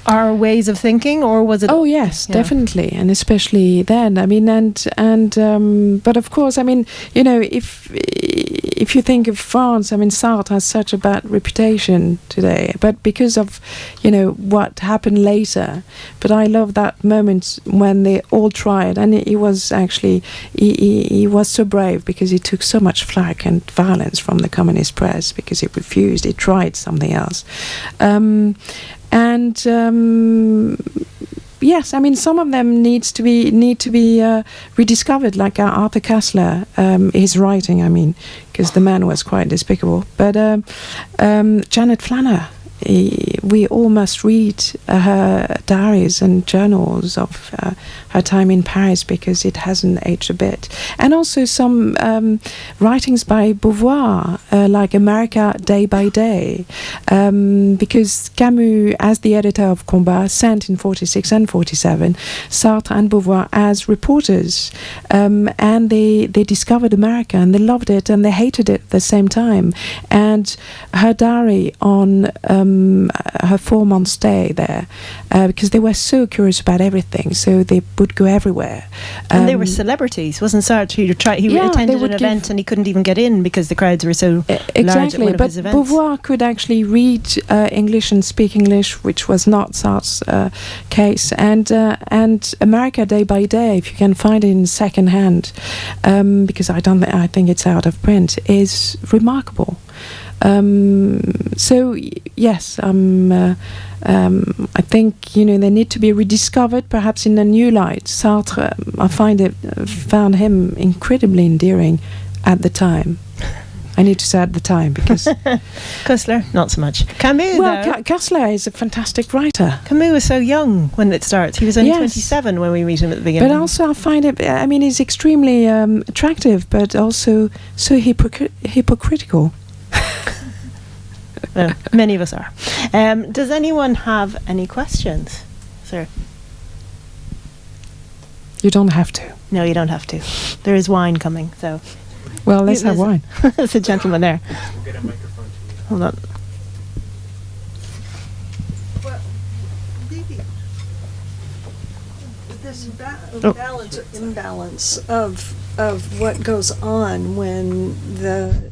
Speaker 1: our ways of thinking, or was it?
Speaker 2: Oh yes, definitely, and especially then. I mean, and but of course, I mean, if if you think of France, I mean, Sartre has such a bad reputation today, but because of, what happened later. But I love that moment when they all tried, and he was actually, he was so brave because he took so much flack and violence from the communist press because he refused, he tried something else. Yes, I mean, some of them need to be rediscovered, like Arthur Koestler, his writing, I mean, because the man was quite despicable. But Janet Flanner, we all must read her diaries and journals of her time in Paris because it hasn't aged a bit. And also some writings by Beauvoir, like America Day by Day, because Camus, as the editor of Combat, sent in 46 and 47 Sartre and Beauvoir as reporters, and they discovered America and they loved it and they hated it at the same time. And her diary on her 4-month stay there, because they were so curious about everything, so they would go everywhere.
Speaker 1: And they were celebrities, wasn't Sartre? He attended an event and he couldn't even get in because the crowds were so large at one of his events.
Speaker 2: But Beauvoir could actually read English and speak English, which was not Sartre's case. And America Day by Day, if you can find it in second hand, because I think it's out of print, is remarkable. So yes, I think they need to be rediscovered, perhaps in a new light. Sartre, I found him incredibly endearing at the time. I need to say at the time because
Speaker 1: Koestler, not so much. Camus,
Speaker 2: Koestler is a fantastic writer.
Speaker 1: Camus was so young when it starts. He was only 27 when we meet him at the beginning.
Speaker 2: But also, I find it. I mean, he's extremely attractive, but also so hypocritical.
Speaker 1: Well, many of us are. Does anyone have any questions, sir?
Speaker 2: You don't have to.
Speaker 1: No, you don't have to. There is wine coming, so.
Speaker 2: Well, let's have wine.
Speaker 1: There's a gentleman there.
Speaker 3: We'll get a microphone to you.
Speaker 1: Hold on.
Speaker 4: Well, this balance or imbalance of what goes on when the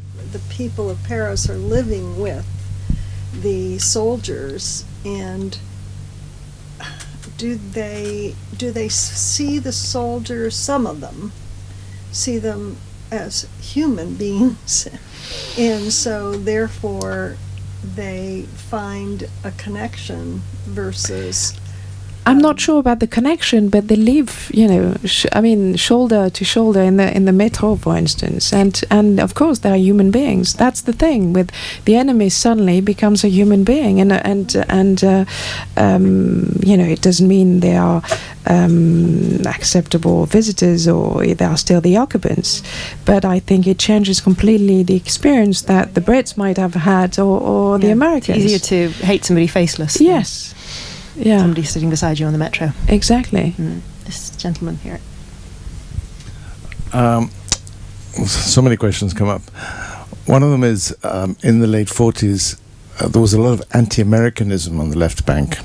Speaker 4: people of Paris are living with the soldiers, and do they see the soldiers, some of them see them as human beings, and so therefore they find a connection versus
Speaker 2: I'm not sure about the connection, but they live, shoulder to shoulder in the metro, for instance, and of course they are human beings. That's the thing with the enemy. Suddenly becomes a human being, and it doesn't mean they are acceptable visitors or they are still the occupants. But I think it changes completely the experience that the Brits might have had or the Americans.
Speaker 1: It's easier to hate somebody faceless.
Speaker 2: Yes. Yeah.
Speaker 1: Somebody sitting beside you on the metro.
Speaker 2: Exactly.
Speaker 1: This gentleman here.
Speaker 5: So many questions come up. One of them is, in the late 40s, there was a lot of anti-Americanism on the left bank.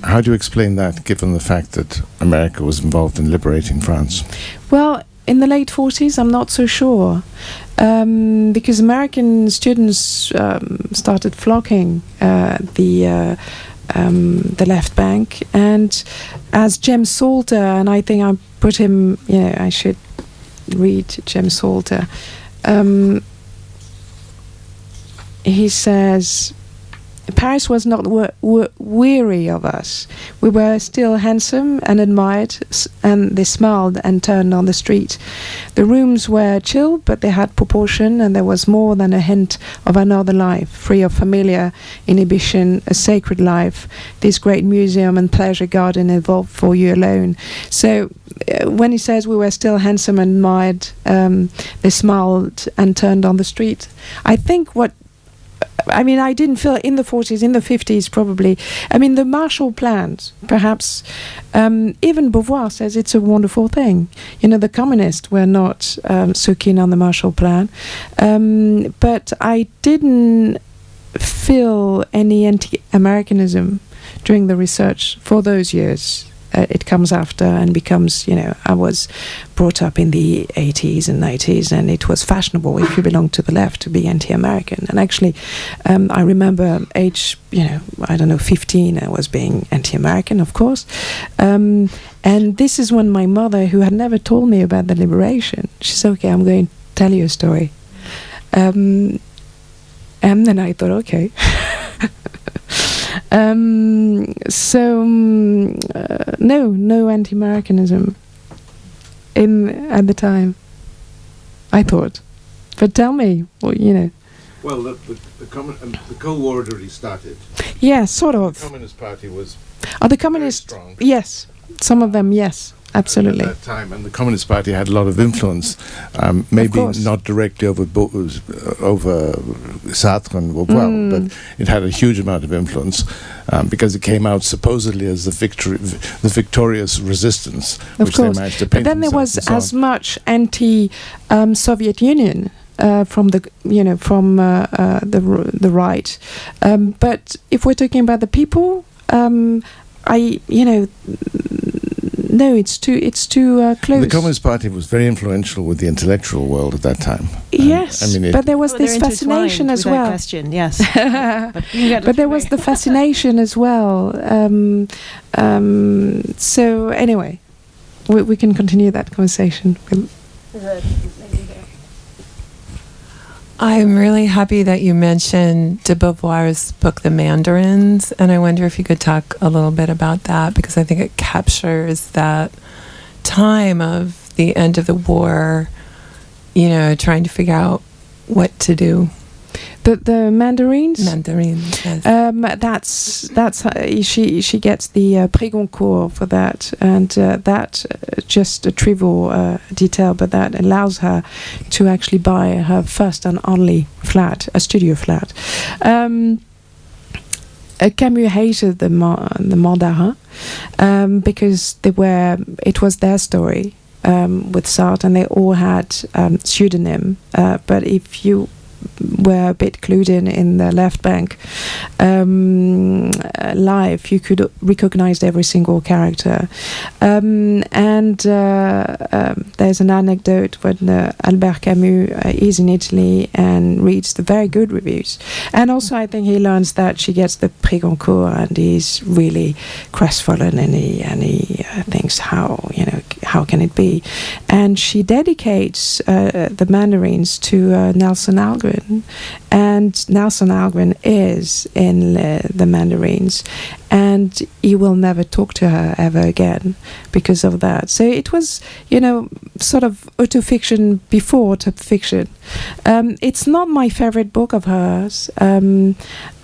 Speaker 5: How do you explain that, given the fact that America was involved in liberating France?
Speaker 2: Well, in the late 40s, I'm not so sure. Because American students started flocking the left bank, and as James Salter, and I think I put him, I should read James Salter. He says, Paris was not weary of us. We were still handsome and admired, and they smiled and turned on the street. The rooms were chill, but they had proportion, and there was more than a hint of another life, free of familiar inhibition, a sacred life. This great museum and pleasure garden evolved for you alone. So when he says we were still handsome and admired, they smiled and turned on the street. I think I didn't feel in the 40s, in the 50s probably. The Marshall Plan, perhaps, even Beauvoir says it's a wonderful thing. The communists were not so keen on the Marshall Plan. But I didn't feel any anti-Americanism during the research for those years. it comes after and becomes, I was brought up in the 80s and 90s, and it was fashionable if you belonged to the left to be anti-American. And actually, I remember age, I don't know, 15, I was being anti-American, of course. And this is when my mother, who had never told me about the liberation, she said, okay, I'm going to tell you a story. And then I thought, okay. No anti-Americanism at the time, I thought. But tell me,
Speaker 5: Well, the Cold War had already started.
Speaker 2: Yeah, sort of.
Speaker 5: The Communist Party was
Speaker 2: the Communist,
Speaker 5: very strong.
Speaker 2: Yes, some of them, yes. Absolutely.
Speaker 5: At that time, and the Communist Party had a lot of influence, maybe not directly over Sartre and Beauvoir, but it had a huge amount of influence because it came out supposedly as the victorious resistance, which they managed to paint.
Speaker 2: But then there was as much anti-Soviet Union. From the right, but if we're talking about the people, no, it's too close.
Speaker 5: The Communist Party was very influential with the intellectual world at that time.
Speaker 2: Yes, but there was this fascination as well.
Speaker 1: Question, yes.
Speaker 2: But there was the fascination as well. So anyway, we can continue that conversation.
Speaker 6: I'm really happy that you mentioned de Beauvoir's book, The Mandarins, and I wonder if you could talk a little bit about that, because I think it captures that time of the end of the war, trying to figure out what to do.
Speaker 2: The mandarins.
Speaker 6: Mandarins. Yes.
Speaker 2: That's she gets the Prix Goncourt for that, and that just a trivial detail, but that allows her to actually buy her first and only flat, a studio flat. Camus hated the Mandarins because it was their story with Sartre, and they all had pseudonym. But if you were a bit clued in the left bank life, you could recognize every single character. And there's an anecdote when Albert Camus is in Italy and reads the very good reviews. And also I think he learns that she gets the Prix Goncourt, and he's really crestfallen, and he thinks, how can it be? And she dedicates the Mandarins to Nelson Algren. And Nelson Algren is in the Mandarins, and he will never talk to her ever again because of that. So it was, sort of autofiction before autofiction. It's not my favorite book of hers,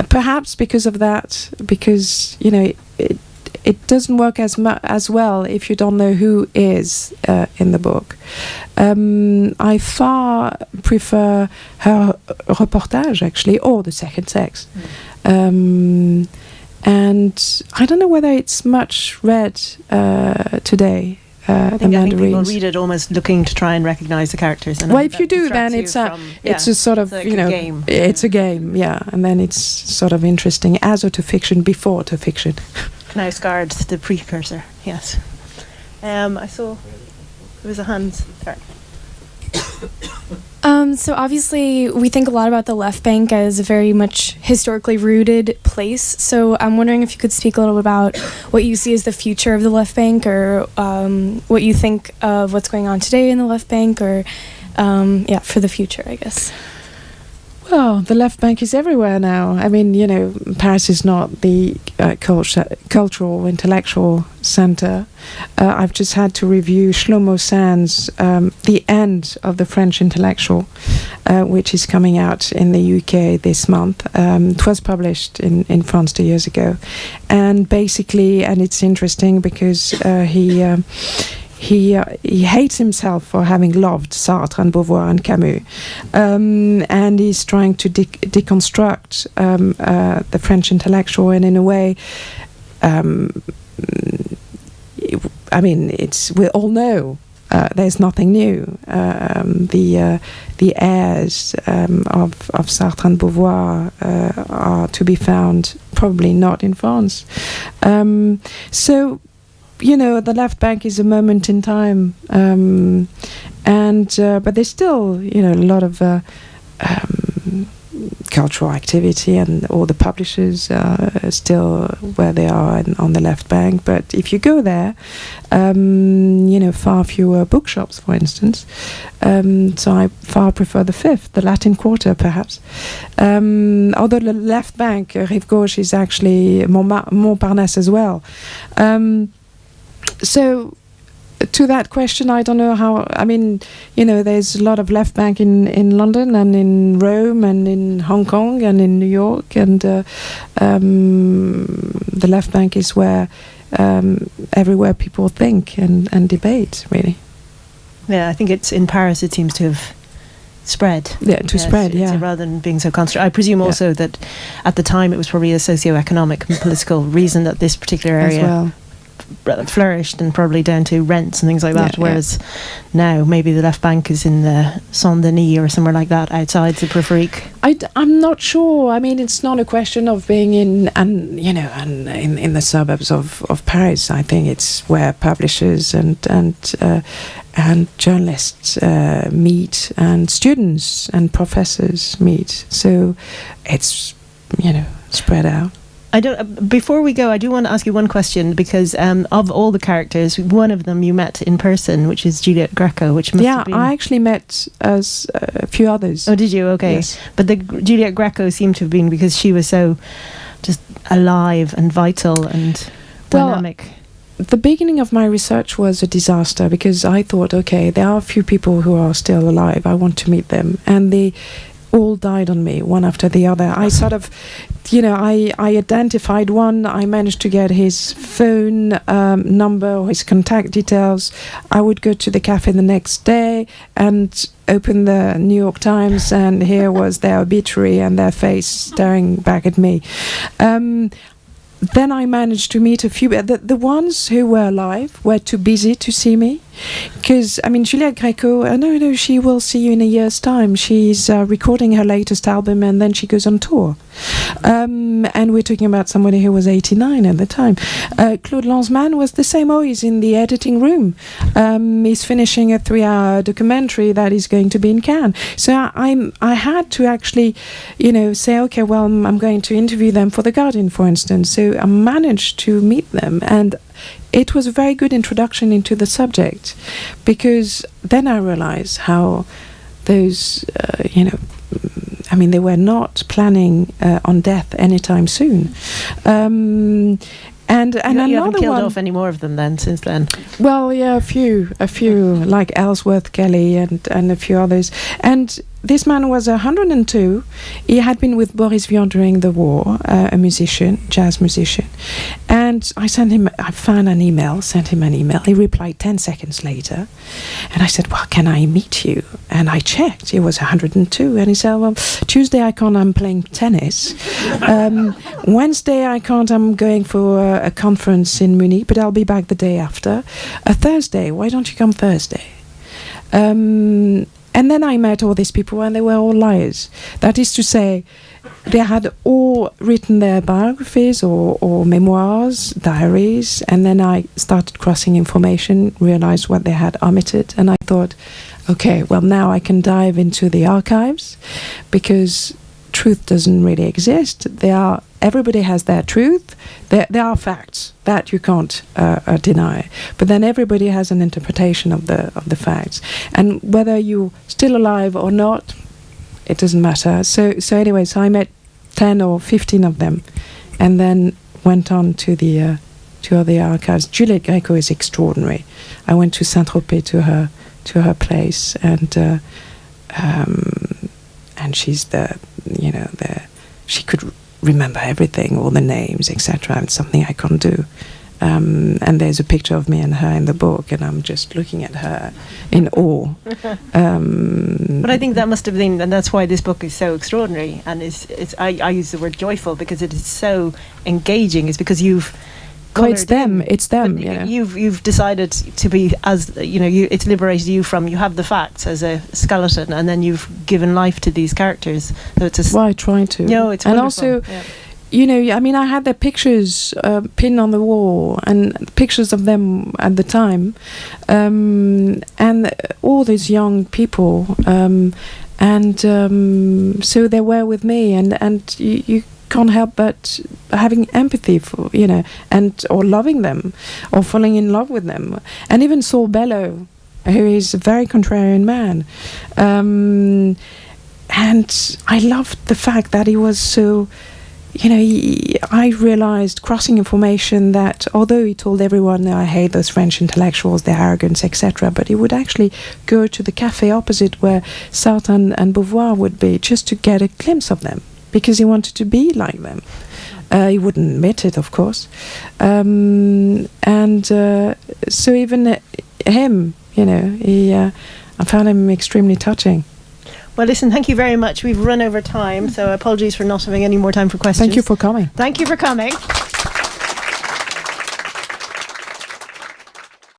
Speaker 2: perhaps because of that, because, it doesn't work as well if you don't know who is in the book. I far prefer her reportage, actually, or The Second Sex. And I don't know whether it's much read today.
Speaker 1: I think people read it almost looking to try and recognise the characters. And
Speaker 2: if you do, then it's a sort of,
Speaker 1: a game.
Speaker 2: It's a game, yeah. And then it's sort of interesting as autofiction before autofiction.
Speaker 1: Knausgaard, the precursor, yes. I saw there was a hand. Sorry.
Speaker 7: So obviously we think a lot about the left bank as a very much historically rooted place. So I'm wondering if you could speak a little about what you see as the future of the left bank, or what you think of what's going on today in the left bank, or for the future, I guess.
Speaker 2: Well, the left bank is everywhere now. I mean, Paris is not the cultural, intellectual center. I've just had to review Shlomo Sand's The End of the French Intellectual, which is coming out in the UK this month. It was published in France 2 years ago. And basically, and it's interesting because he hates himself for having loved Sartre and Beauvoir and Camus, and he's trying to deconstruct the French intellectual, and in a way, we all know there's nothing new. The heirs of Sartre and Beauvoir are to be found probably not in France. So the left bank is a moment in time, but there's still, a lot of cultural activity, and all the publishers are still where they are on the left bank. But if you go there, far fewer bookshops, for instance. So I far prefer the fifth, the Latin Quarter, perhaps. Although the left bank, Rive Gauche, is actually Montparnasse as well. So to that question, I don't know how. I mean, there's a lot of left bank in London and in Rome and in Hong Kong and in New York, and the left bank is where everywhere people think and debate, really.
Speaker 1: Yeah, I think it's in Paris. It seems to have spread.
Speaker 2: Yeah, spread. Yeah,
Speaker 1: rather than being so concentrated. I presume also that at the time it was probably a socio-economic and political reason that this particular area
Speaker 2: as well
Speaker 1: flourished, and probably down to rents and things like that, whereas now maybe the left bank is in the Saint-Denis or somewhere like that, outside the Périphérique.
Speaker 2: I'm not sure. I mean, it's not a question of being in the suburbs of Paris. I think it's where publishers and journalists meet, and students and professors meet. So it's spread out.
Speaker 1: Before we go, I do want to ask you one question, because of all the characters, one of them you met in person, which is Juliet Greco, which must have been...
Speaker 2: I actually met a few others.
Speaker 1: Oh, did you? Okay.
Speaker 2: Yes.
Speaker 1: But the Juliet Greco seemed to have been because she was so just alive and vital and dynamic.
Speaker 2: The beginning of my research was a disaster, because I thought, okay, there are a few people who are still alive. I want to meet them. And they all died on me, one after the other. I sort of, I identified one. I managed to get his phone number or his contact details. I would go to the cafe the next day and open the New York Times, and here was their obituary and their face staring back at me. Then I managed to meet a few. The ones who were alive were too busy to see me. Because, Juliette Greco, no, she will see you in a year's time. She's recording her latest album, and then she goes on tour. And we're talking about somebody who was 89 at the time. Claude Lanzmann was the same. He's in the editing room. He's finishing a 3-hour documentary that is going to be in Cannes. So I had to actually, say, okay, well, I'm going to interview them for The Guardian, for instance. So I managed to meet them, and it was a very good introduction into the subject, because then I realized how those, they were not planning on death anytime soon. And
Speaker 1: you haven't killed
Speaker 2: one,
Speaker 1: off any more of them then since then?
Speaker 2: Well, yeah, a few like Ellsworth Kelly and a few others. And this man was 102. He had been with Boris Vian during the war, a musician, jazz musician. And I sent him an email. He replied 10 seconds later. And I said, well, can I meet you? And I checked. He was 102. And he said, well, Tuesday I can't, I'm playing tennis. Wednesday I can't, I'm going for a conference in Munich, but I'll be back the day after. Thursday, why don't you come Thursday? And then I met all these people, and they were all liars. That is to say, they had all written their biographies or memoirs, diaries, and then I started crossing information, realized what they had omitted, and I thought, okay, well, now I can dive into the archives, because truth doesn't really exist. Everybody has their truth. There are facts that you can't deny, but then everybody has an interpretation of the facts, and whether you're still alive or not, it doesn't matter. So anyways, I met 10 or 15 of them, and then went on to the other archives. Juliette Greco is extraordinary. I went to Saint-Tropez to her place, and she's she could remember everything, all the names, etc. It's something I can't do. And there's a picture of me and her in the book, and I'm just looking at her in awe.
Speaker 1: But I think that must have been, and that's why this book is so extraordinary. And I use the word joyful because it is so engaging. It's because you've.
Speaker 2: Well, it's them. Yeah.
Speaker 1: You've decided to be it's liberated you from. You have the facts as a skeleton, and then you've given life to these characters. So it's
Speaker 2: I try to.
Speaker 1: No, it's
Speaker 2: and
Speaker 1: wonderful.
Speaker 2: also.
Speaker 1: Yeah.
Speaker 2: you know, I mean, I had their pictures pinned on the wall, and pictures of them at the time, and all these young people, and so they were with me, and you can't help but having empathy for, you know, and or loving them, or falling in love with them, and even Saul Bellow, who is a very contrarian man, and I loved the fact that he was so. You know, I realized, crossing information, that although he told everyone, I hate those French intellectuals, their arrogance, etc., but he would actually go to the cafe opposite where Sartre and Beauvoir would be, just to get a glimpse of them, because he wanted to be like them. He wouldn't admit it, of course. So even him, you know, I found him extremely touching.
Speaker 1: Well, listen, thank you very much. We've run over time, so apologies for not having any more time for questions.
Speaker 2: Thank you for coming.
Speaker 1: Thank you for coming.